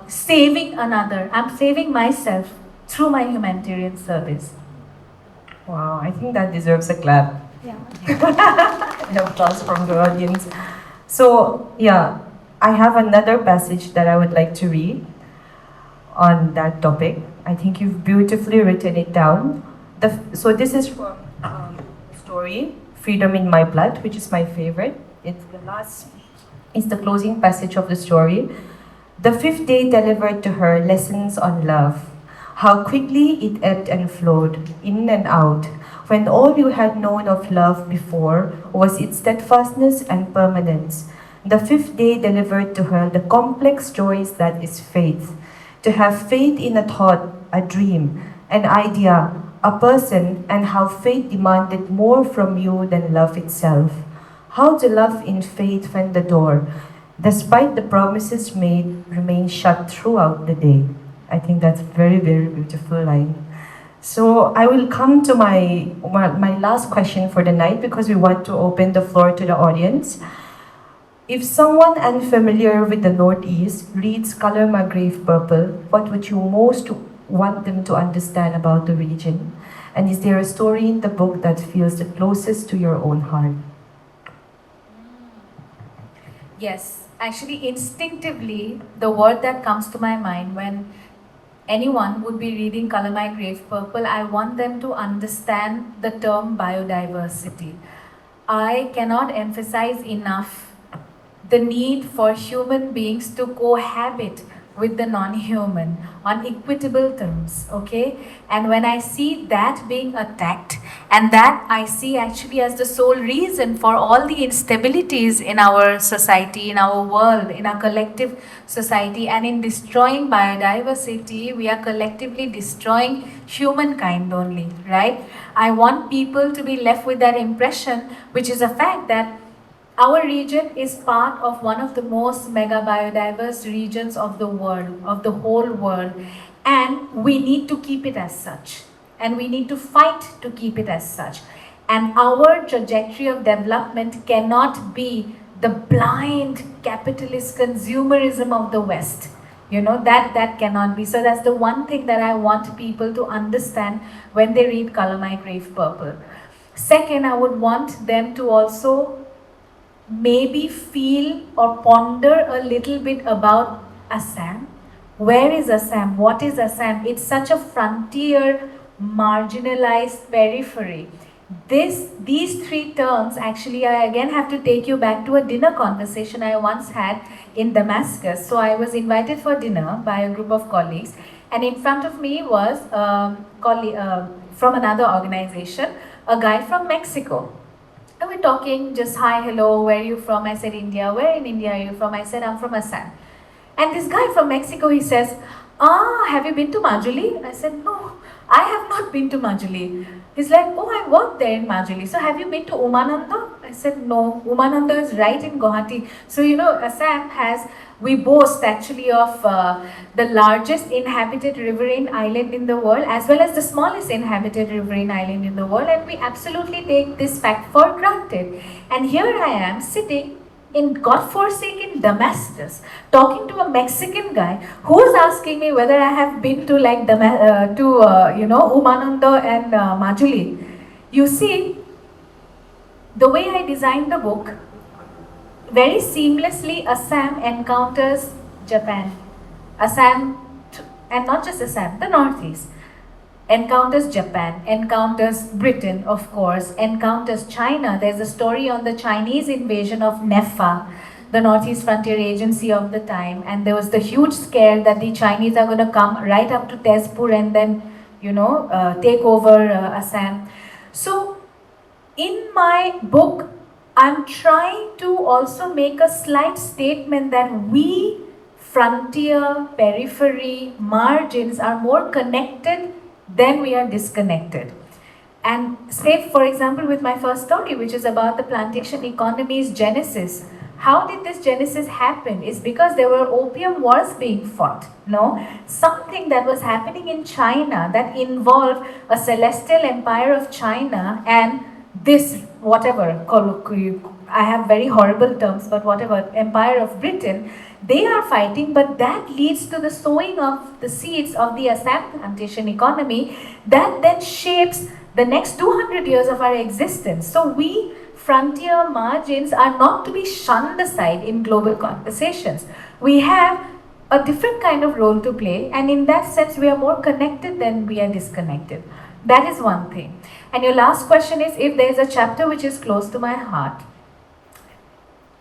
saving another? I'm saving myself through my humanitarian service. Wow, I think that deserves a clap. Yeah. And applause from the audience. So, yeah, I have another passage that I would like to read on that topic. I think you've beautifully written it down. So this is from story, Freedom in My Blood, which is my favorite. It's the closing passage of the story. The 5th day delivered to her lessons on love. How quickly it ebbed and flowed, in and out, when all you had known of love before was its steadfastness and permanence. The 5th day delivered to her the complex joys that is faith. To have faith in a thought, a dream, an idea, a person, and how faith demanded more from you than love itself. How to love in faith when the door, despite the promises made, remains shut throughout the day. I think that's a very, very beautiful line. So I will come to my last question for the night, because we want to open the floor to the audience. If someone unfamiliar with the Northeast reads Color My Grave Purple, what would you most want them to understand about the region? And is there a story in the book that feels the closest to your own heart? Yes, actually instinctively, the word that comes to my mind when anyone would be reading Color My Grave Purple, I want them to understand the term biodiversity. I cannot emphasize enough the need for human beings to cohabit with the non-human on equitable terms, okay? And when I see that being attacked, and that I see actually as the sole reason for all the instabilities in our society, in our world, in our collective society, and in destroying biodiversity, we are collectively destroying humankind only, right? I want people to be left with that impression, which is a fact, that our region is part of one of the most mega biodiverse regions of the world, of the whole world, and we need to keep it as such. And we need to fight to keep it as such. And our trajectory of development cannot be the blind capitalist consumerism of the West. You know, that cannot be. So that's the one thing that I want people to understand when they read Color My Grave Purple. Second, I would want them to also maybe feel or ponder a little bit about Assam. Where is Assam? What is Assam? It's such a frontier, marginalized periphery. These 3 terms, actually, I again have to take you back to a dinner conversation I once had in Damascus. So I was invited for dinner by a group of colleagues, and in front of me was from another organization, a guy from Mexico. And we're talking just hi, hello, where are you from? I said India. Where in India are you from? I said I'm from Assam. And this guy from Mexico, he says, have you been to Majuli? I said, no, I have not been to Majuli. He's like, oh, I worked there in Majuli. So have you been to Umananda? I said, no, Umananda is right in Guwahati. So you know, Assam we boast actually of the largest inhabited riverine island in the world, as well as the smallest inhabited riverine island in the world, and we absolutely take this fact for granted. And here I am sitting in godforsaken Damascus, talking to a Mexican guy who's asking me whether I have been to like Umananda and Majuli. You see, the way I designed the book, very seamlessly Assam encounters Japan. Assam, and not just Assam, the Northeast, encounters Japan, encounters Britain, of course, encounters China. There's a story on the Chinese invasion of NEFA, the Northeast Frontier Agency of the time, and there was the huge scare that the Chinese are going to come right up to Tezpur and then, take over Assam. So, in my book, I'm trying to also make a slight statement that we, frontier, periphery, margins, are more connected than we are disconnected. And say, for example, with my first story, which is about the plantation economy's genesis. How did this genesis happen? It's because there were opium wars being fought. No, something that was happening in China that involved a celestial empire of China and this, whatever, I have very horrible terms, but whatever, empire of Britain, they are fighting, but that leads to the sowing of the seeds of the Assam plantation economy that then shapes the next 200 years of our existence. So we, frontier margins, are not to be shunned aside in global conversations. We have a different kind of role to play, and in that sense, we are more connected than we are disconnected. That is one thing. And your last question is if there is a chapter which is close to my heart.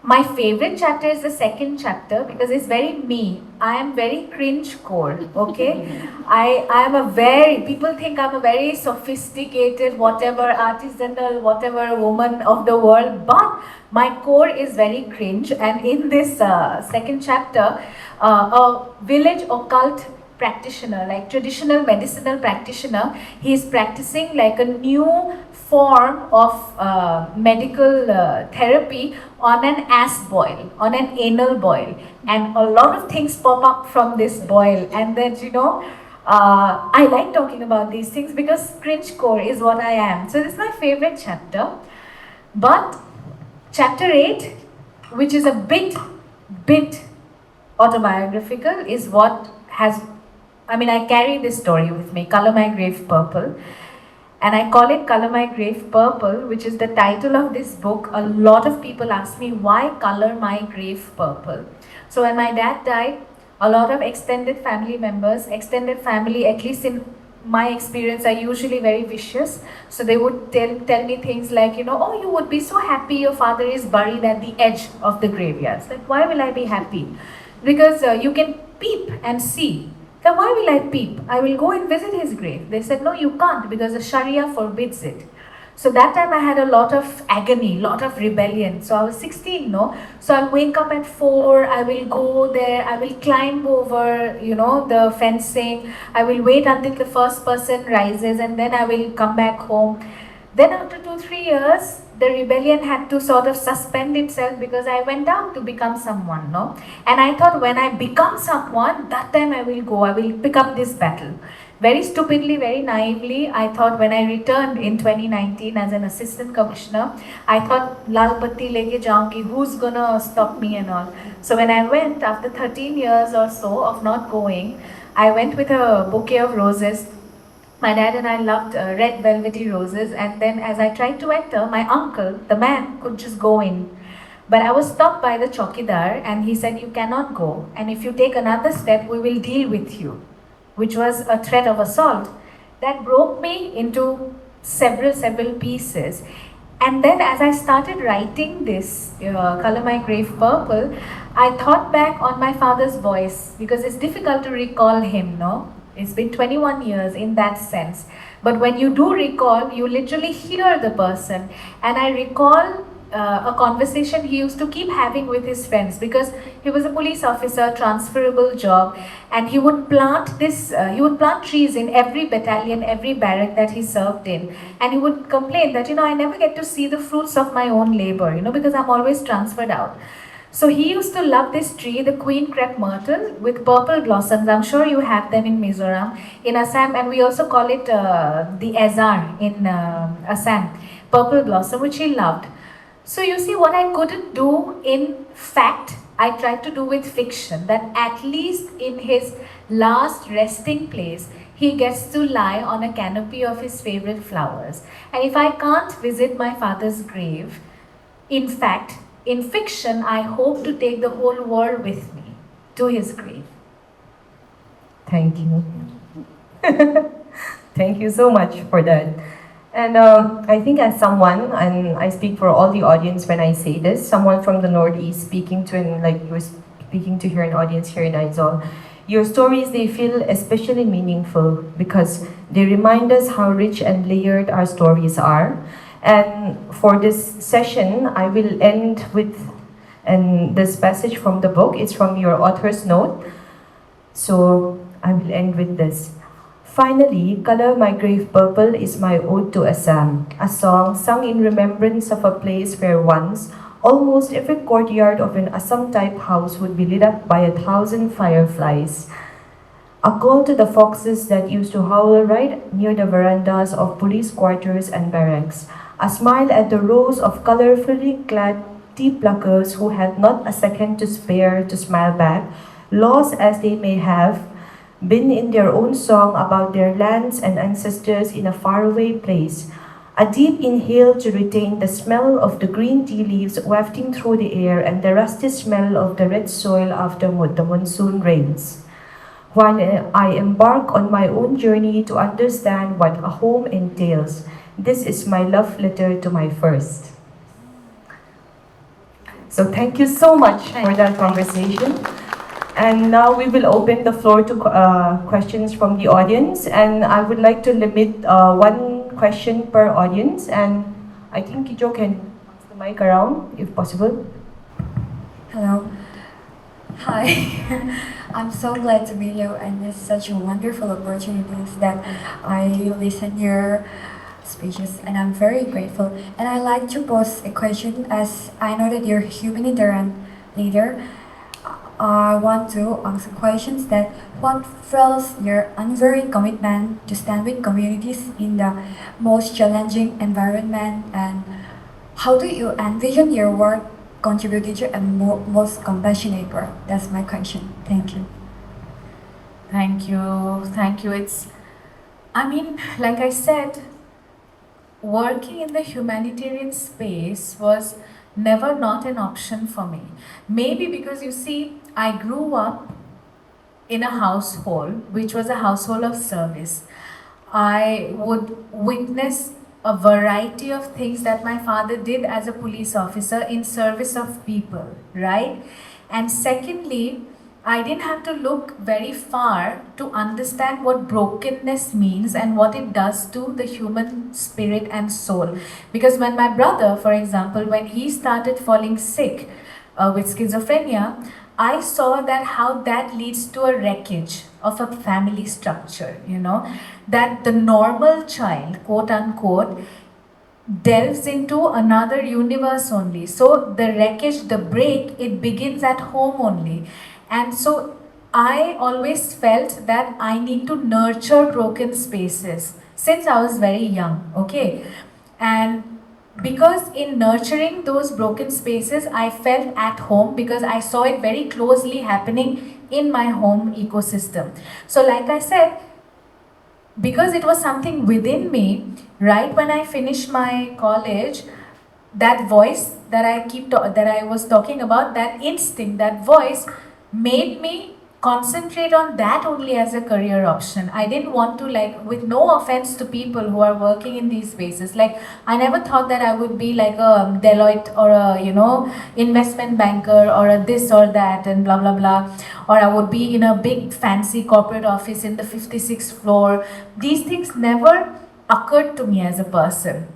My favorite chapter is the second chapter because it's very me. I am very cringe core, okay? I am a very, people think I'm a very sophisticated, whatever, artisanal, whatever woman of the world, but my core is very cringe. And in this second chapter, a village occult practitioner, like traditional medicinal practitioner, he is practicing like a new form of medical therapy on an ass boil, on an anal boil, and a lot of things pop up from this boil. And then I like talking about these things because cringe core is what I am. So this is my favorite chapter. But chapter 8, which is a bit autobiographical, is what has, I carry this story with me, Color My Grave Purple. And I call it Color My Grave Purple, which is the title of this book. A lot of people ask me, why color my grave purple? So when my dad died, a lot of extended family members, extended family, at least in my experience, are usually very vicious. So they would tell me things like, oh, you would be so happy your father is buried at the edge of the graveyard. It's like, why will I be happy? Because you can peep and see. Then why will I peep? I will go and visit his grave. They said, no, you can't because the Sharia forbids it. So that time I had a lot of agony, lot of rebellion. So I was 16, no? So I'll wake up at 4, I will go there, I will climb over, the fencing. I will wait until the first person rises and then I will come back home. Then after 2-3 years, the rebellion had to sort of suspend itself because I went out to become someone, no? And I thought when I become someone, that time I will go, I will pick up this battle. Very stupidly, very naively, I thought when I returned in 2019 as an assistant commissioner, I thought, Lal Batti leke jaungi, who's gonna stop me and all. So when I went, after 13 years or so of not going, I went with a bouquet of roses. My dad and I loved red velvety roses, and then as I tried to enter, my uncle, the man, could just go in. But I was stopped by the chowkidar and he said, you cannot go, and if you take another step, we will deal with you, which was a threat of assault. That broke me into several pieces. And then as I started writing this, Color My Grave Purple, I thought back on my father's voice, because it's difficult to recall him, no? It's been 21 years in that sense. But when you do recall, you literally hear the person. And I recall a conversation he used to keep having with his friends because he was a police officer, transferable job, and he would plant trees in every battalion, every barrack that he served in. And he would complain that, I never get to see the fruits of my own labor, because I'm always transferred out. So he used to love this tree, the queen crepe myrtle, with purple blossoms. I'm sure you have them in Mizoram, in Assam, and we also call it the Ezar in Assam, purple blossom, which he loved. So you see, what I couldn't do in fact, I tried to do with fiction, that at least in his last resting place, he gets to lie on a canopy of his favorite flowers. And if I can't visit my father's grave, in fact, in fiction, I hope to take the whole world with me to his grave. Thank you. Thank you so much for that. And I think as someone, and I speak for all the audience when I say this, someone from the Northeast speaking to, like you're speaking to here an audience here in Aizawl, your stories, they feel especially meaningful because they remind us how rich and layered our stories are. And for this session, I will end with this passage from the book. It's from your author's note. So I will end with this. Finally, Color My Grave Purple is my ode to Assam, a song sung in remembrance of a place where once almost every courtyard of an Assam-type house would be lit up by 1,000 fireflies. A call to the foxes that used to howl right near the verandas of police quarters and barracks. A smile at the rows of colorfully clad tea pluckers who had not a second to spare to smile back, lost as they may have been in their own song about their lands and ancestors in a faraway place. A deep inhale to retain the smell of the green tea leaves wafting through the air and the rusty smell of the red soil after the monsoon rains. While I embark on my own journey to understand what a home entails, this is my love letter to my first. So thank you so much for that conversation. And now we will open the floor to questions from the audience. And I would like to limit one question per audience. And I think Kijo can pass the mic around, if possible. Hello. Hi. I'm so glad to be here, and it's such a wonderful opportunities that I listen your speeches, and I'm very grateful. And I'd like to pose a question, as I know that you're a humanitarian leader. I want to ask questions that what fuels your unwavering commitment to stand with communities in the most challenging environment, and how do you envision your work contributing to a most compassionate world? That's my question. Thank you. Thank you. Thank you. Like I said, working in the humanitarian space was never not an option for me. Maybe because you see, I grew up in a household which was a household of service. I would witness a variety of things that my father did as a police officer in service of people, right? And secondly, I didn't have to look very far to understand what brokenness means and what it does to the human spirit and soul. Because when my brother, for example, when he started falling sick with schizophrenia, I saw that how that leads to a wreckage of a family structure, that the normal child, quote unquote, delves into another universe only. So the wreckage, the break, it begins at home only. And so I always felt that I need to nurture broken spaces since I was very young, okay? And because in nurturing those broken spaces, I felt at home because I saw it very closely happening in my home ecosystem. So like I said, because it was something within me, right when I finished my college, that voice that I was talking about, that instinct, that voice made me concentrate on that only as a career option. I didn't want to, with no offense to people who are working in these spaces, I never thought that I would be like a Deloitte or a, investment banker or a this or that and blah, blah, blah. Or I would be in a big fancy corporate office in the 56th floor. These things never occurred to me as a person.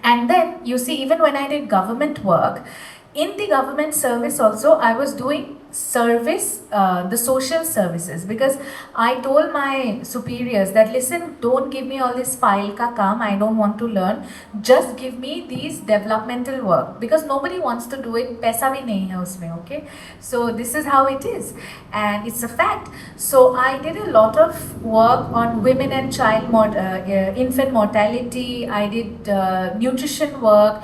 And then, you see, even when I did government work, in the government service also, I was doing service, the social services, because I told my superiors that, listen, don't give me all this file ka kaam, I don't want to learn, just give me these developmental work, because nobody wants to do it, paisa bhi nahi hai usme, okay? So this is how it is, and it's a fact. So I did a lot of work on women and child infant mortality. I did nutrition work.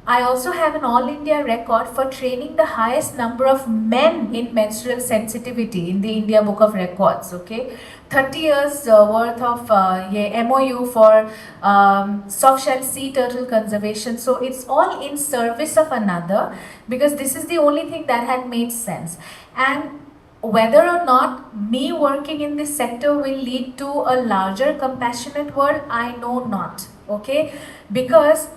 I also have an all India record for training the highest number of men in menstrual sensitivity in the India Book of Records. Okay, 30 years worth of MOU for soft shell sea turtle conservation. So it's all in service of another, because this is the only thing that had made sense. And whether or not me working in this sector will lead to a larger compassionate world, I know not. Okay, because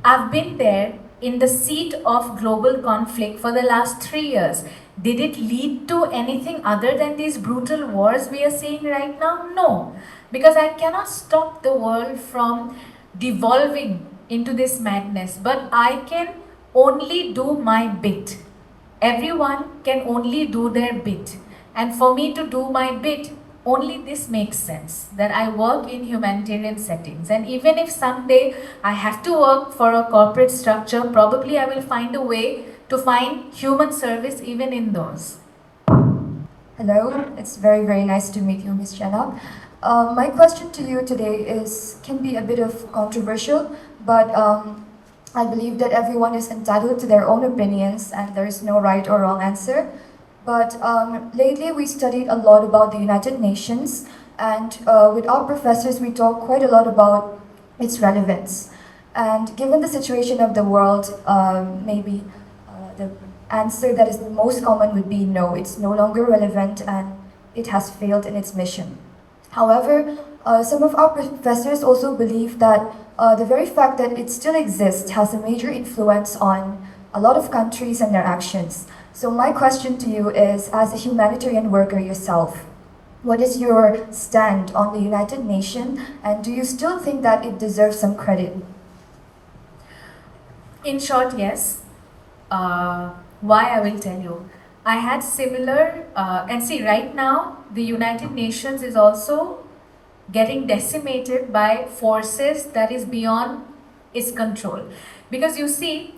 I've been there in the seat of global conflict for the last 3 years. Did it lead to anything other than these brutal wars we are seeing right now? No, because I cannot stop the world from devolving into this madness, but I can only do my bit. Everyone can only do their bit. And for me to do my bit, only this makes sense, that I work in humanitarian settings. And even if someday I have to work for a corporate structure, probably I will find a way to find human service even in those. Hello, it's very, very nice to meet you, Ms. Shehnab. My question to you today can be a bit of controversial, but I believe that everyone is entitled to their own opinions and there is no right or wrong answer. But lately we studied a lot about the United Nations, and with our professors we talked quite a lot about its relevance. And given the situation of the world, maybe the answer that is the most common would be no, it's no longer relevant and it has failed in its mission. However, some of our professors also believe that the very fact that it still exists has a major influence on a lot of countries and their actions. So my question to you is, as a humanitarian worker yourself, what is your stand on the United Nations, and do you still think that it deserves some credit? In short, yes. Why, I will tell you. I had similar, and see, right now, the United Nations is also getting decimated by forces that is beyond its control. Because you see,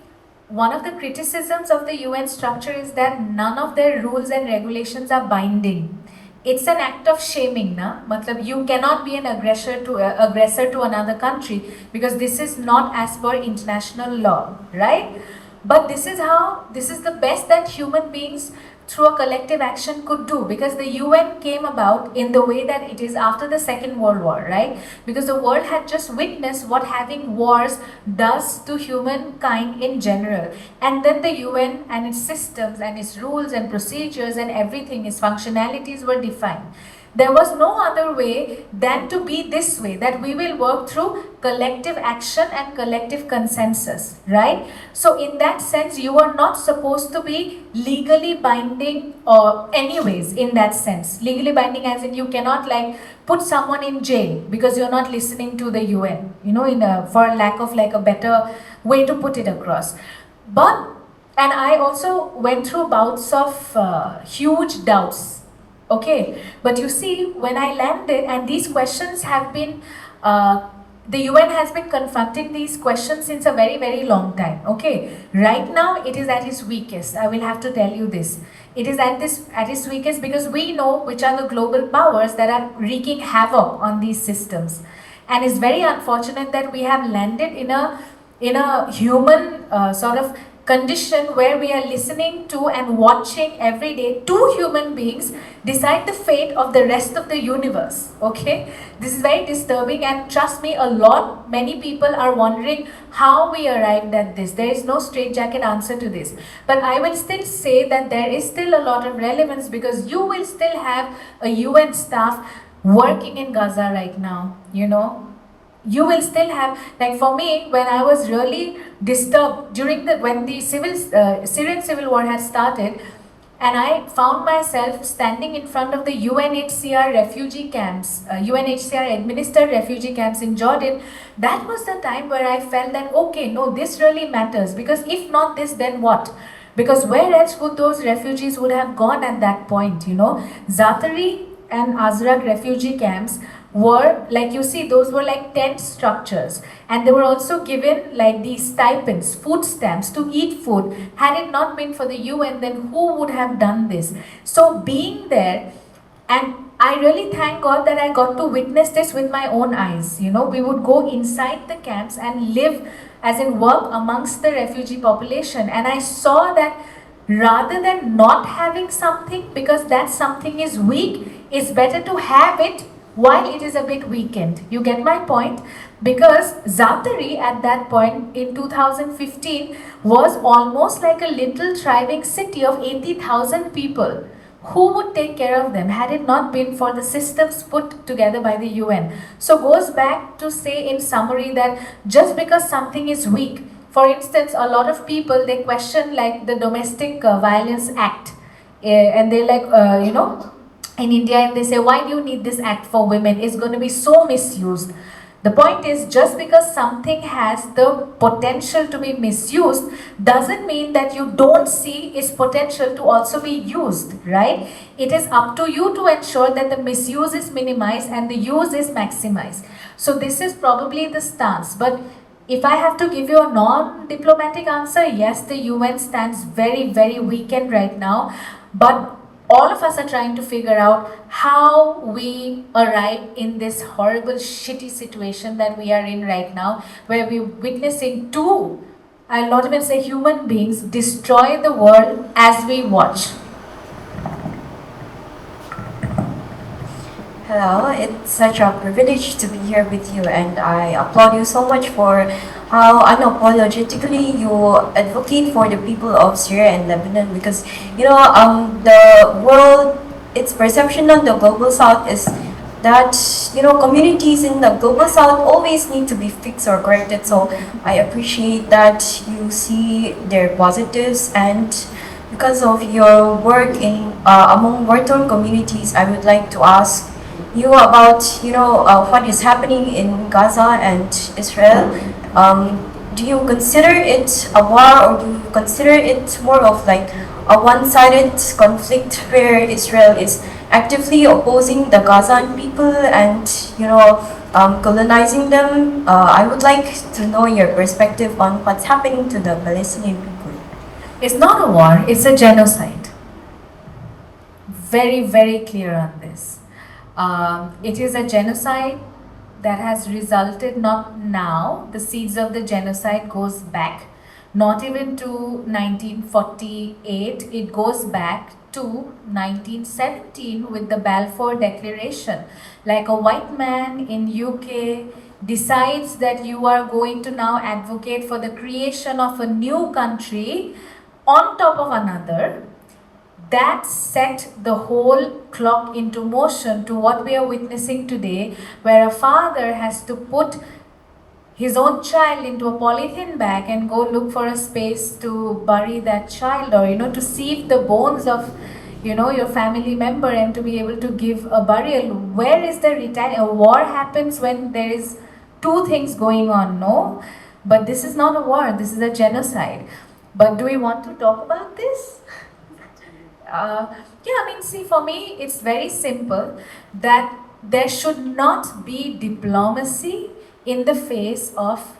one of the criticisms of the UN structure is that none of their rules and regulations are binding. It's an act of shaming, na? Matlab, you cannot be an aggressor to another country, because this is not as per international law, right? But this is the best that human beings through a collective action could do, because the UN came about in the way that it is after the Second World War, right? Because the world had just witnessed what having wars does to humankind in general. And then the UN and its systems and its rules and procedures and everything, its functionalities were defined. There was no other way than to be this way, that we will work through collective action and collective consensus, right? So in that sense, you are not supposed to be legally binding or anyways, in that sense. Legally binding as in you cannot like put someone in jail because you're not listening to the UN, you know, for lack of like a better way to put it across. And I also went through bouts of huge doubts. Okay, but you see, when I landed, and these questions have been, the UN has been confronting these questions since a very, very long time. Okay, right now it is at its weakest. I will have to tell you this. It is at its weakest because we know which are the global powers that are wreaking havoc on these systems, and it's very unfortunate that we have landed in a human sort of condition where we are listening to and watching every day two human beings decide the fate of the rest of the universe. Okay, this is very disturbing, and trust me, many people are wondering how we arrived at this. There is no straitjacket answer to this, but I will still say that there is still a lot of relevance, because you will still have a UN staff working in Gaza right now, you know. You will still have, like for me, when I was really disturbed when the Syrian civil war had started, and I found myself standing in front of the UNHCR refugee camps, UNHCR administered refugee camps in Jordan. That was the time where I felt that, okay, no, this really matters, because if not this, then what? Because where else would those refugees would have gone at that point, you know? Zatari and Azraq refugee camps were, like you see, those were like tent structures, and they were also given like these stipends, food stamps to eat food. Had it not been for the UN, then who would have done this? So being there And I really thank God that I got to witness this with my own eyes. You know, we would go inside the camps and live, as in work amongst the refugee population. And I saw that rather than not having something, because that something is weak, it's better to have it while it is a bit weakened. You get my point? Because Zatari at that point in 2015 was almost like a little thriving city of 80,000 people. Who would take care of them had it not been for the systems put together by the UN? So goes back to say in summary that just because something is weak, for instance, a lot of people, they question like the Domestic Violence Act, and they like, in India, and they say, why do you need this act for women? It's going to be so misused. The point is, just because something has the potential to be misused doesn't mean that you don't see its potential to also be used, right? It is up to you to ensure that the misuse is minimized and the use is maximized. So this is probably the stance. But if I have to give you a non-diplomatic answer, yes, the UN stands very, very weakened right now. But all of us are trying to figure out how we arrive in this horrible, shitty situation that we are in right now, where we're witnessing two, I'll not even say human beings, destroy the world as we watch. Hello, it's such a privilege to be here with you, and I applaud you so much for how unapologetically you advocate for the people of Syria and Lebanon, because the world, its perception on the global south is that communities in the global south always need to be fixed or corrected. So I appreciate that you see their positives, and because of your work in among war-torn communities, I would like to ask you about what is happening in Gaza and Israel. Do you consider it a war, or do you consider it more of like a one-sided conflict where Israel is actively opposing the Gazan people and colonizing them? I would like to know your perspective on what's happening to the Palestinian people. It's not a war, it's a genocide. Very, very clear on this. It is a genocide that has resulted not now, the seeds of the genocide goes back, not even to 1948, it goes back to 1917 with the Balfour Declaration. Like a white man in UK decides that you are going to now advocate for the creation of a new country on top of another. That set the whole clock into motion to what we are witnessing today, where a father has to put his own child into a polythene bag and go look for a space to bury that child, or to sieve the bones of your family member and to be able to give a burial. Where is the a war happens when there is two things going on, no? But this is not a war, this is a genocide. But do we want to talk about this? See, for me, it's very simple that there should not be diplomacy in the face of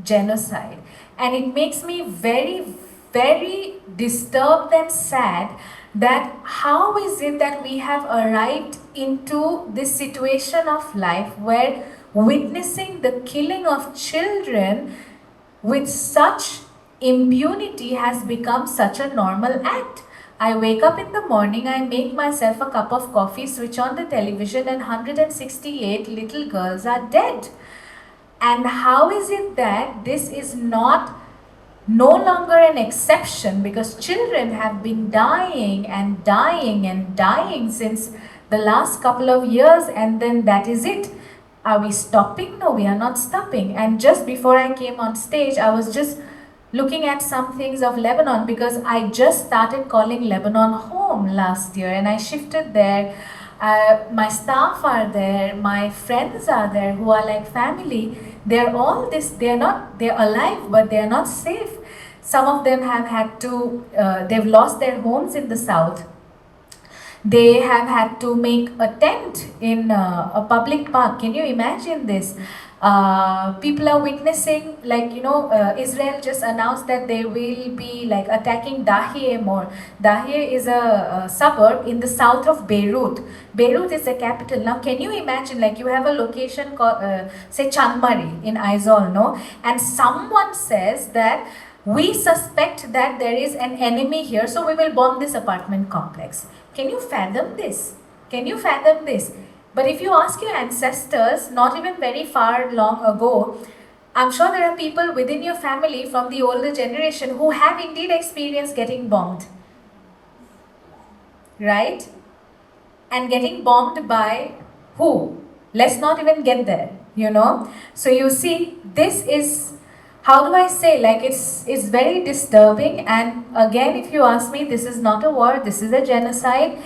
genocide. And it makes me very, very disturbed and sad that how is it that we have arrived into this situation of life where witnessing the killing of children with such impunity has become such a normal act. I wake up in the morning, I make myself a cup of coffee, switch on the television, and 168 little girls are dead. And how is it that this is no longer an exception, because children have been dying and dying and dying since the last couple of years, and then that is it. Are we stopping? No, we are not stopping. And just before I came on stage, I was just looking at some things of Lebanon, because I just started calling Lebanon home last year and I shifted there. My staff are there, my friends are there who are like family. They're all this, they're alive, but they're not safe. Some of them have had to, they've lost their homes in the south. They have had to make a tent in a public park. Can you imagine this? People are witnessing, like, Israel just announced that they will be like attacking Dahie more. Dahie is a suburb in the south of Beirut. Beirut is the capital. Now, can you imagine, like, you have a location called, say, Chanmari in Aizawl, no? And someone says that we suspect that there is an enemy here, so we will bomb this apartment complex. Can you fathom this? Can you fathom this? But if you ask your ancestors, not even very far long ago, I'm sure there are people within your family from the older generation who have indeed experienced getting bombed. Right? And getting bombed by who? Let's not even get there, So you see, this is, how do I say, like, it's very disturbing. And again, if you ask me, this is not a war, this is a genocide.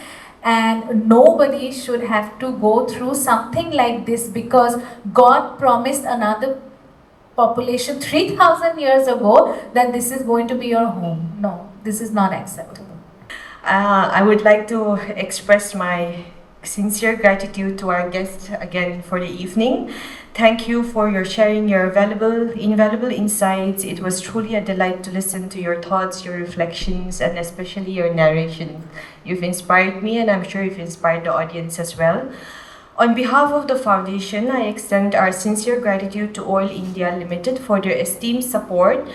And nobody should have to go through something like this, because God promised another population 3,000 years ago that this is going to be your home. No, this is not acceptable. I would like to express my sincere gratitude to our guest again for the evening. Thank you for your sharing your invaluable insights. It was truly a delight to listen to your thoughts, your reflections, and especially your narration. You've inspired me, and I'm sure you've inspired the audience as well. On behalf of the Foundation, I extend our sincere gratitude to Oil India Limited for their esteemed support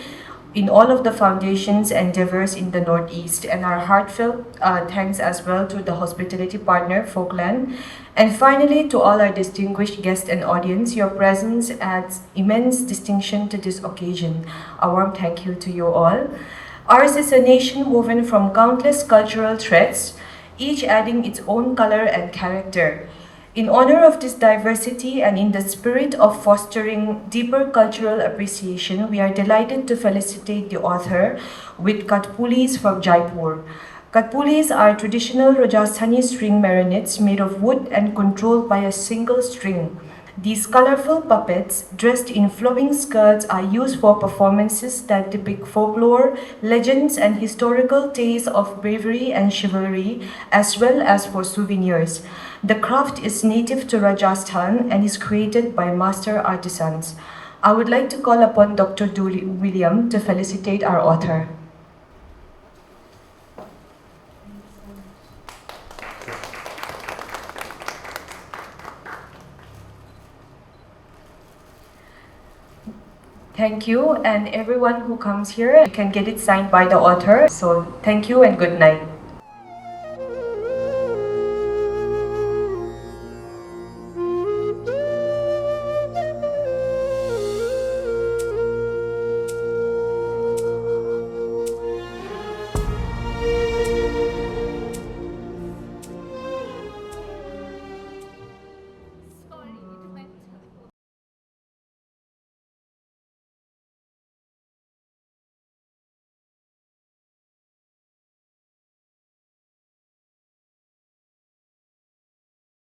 in all of the Foundation's endeavors in the Northeast, and our heartfelt thanks as well to the hospitality partner, Folkland. And finally, to all our distinguished guests and audience, your presence adds immense distinction to this occasion. A warm thank you to you all. Ours is a nation woven from countless cultural threads, each adding its own color and character. In honor of this diversity and in the spirit of fostering deeper cultural appreciation, we are delighted to felicitate the author with Katpulis from Jaipur. Katpulis are traditional Rajasthani string marionettes made of wood and controlled by a single string. These colorful puppets, dressed in flowing skirts, are used for performances that depict folklore, legends, and historical tales of bravery and chivalry, as well as for souvenirs. The craft is native to Rajasthan and is created by master artisans. I would like to call upon Dr. William to felicitate our author. Thank you, and everyone who comes here, you can get it signed by the author. So thank you and good night.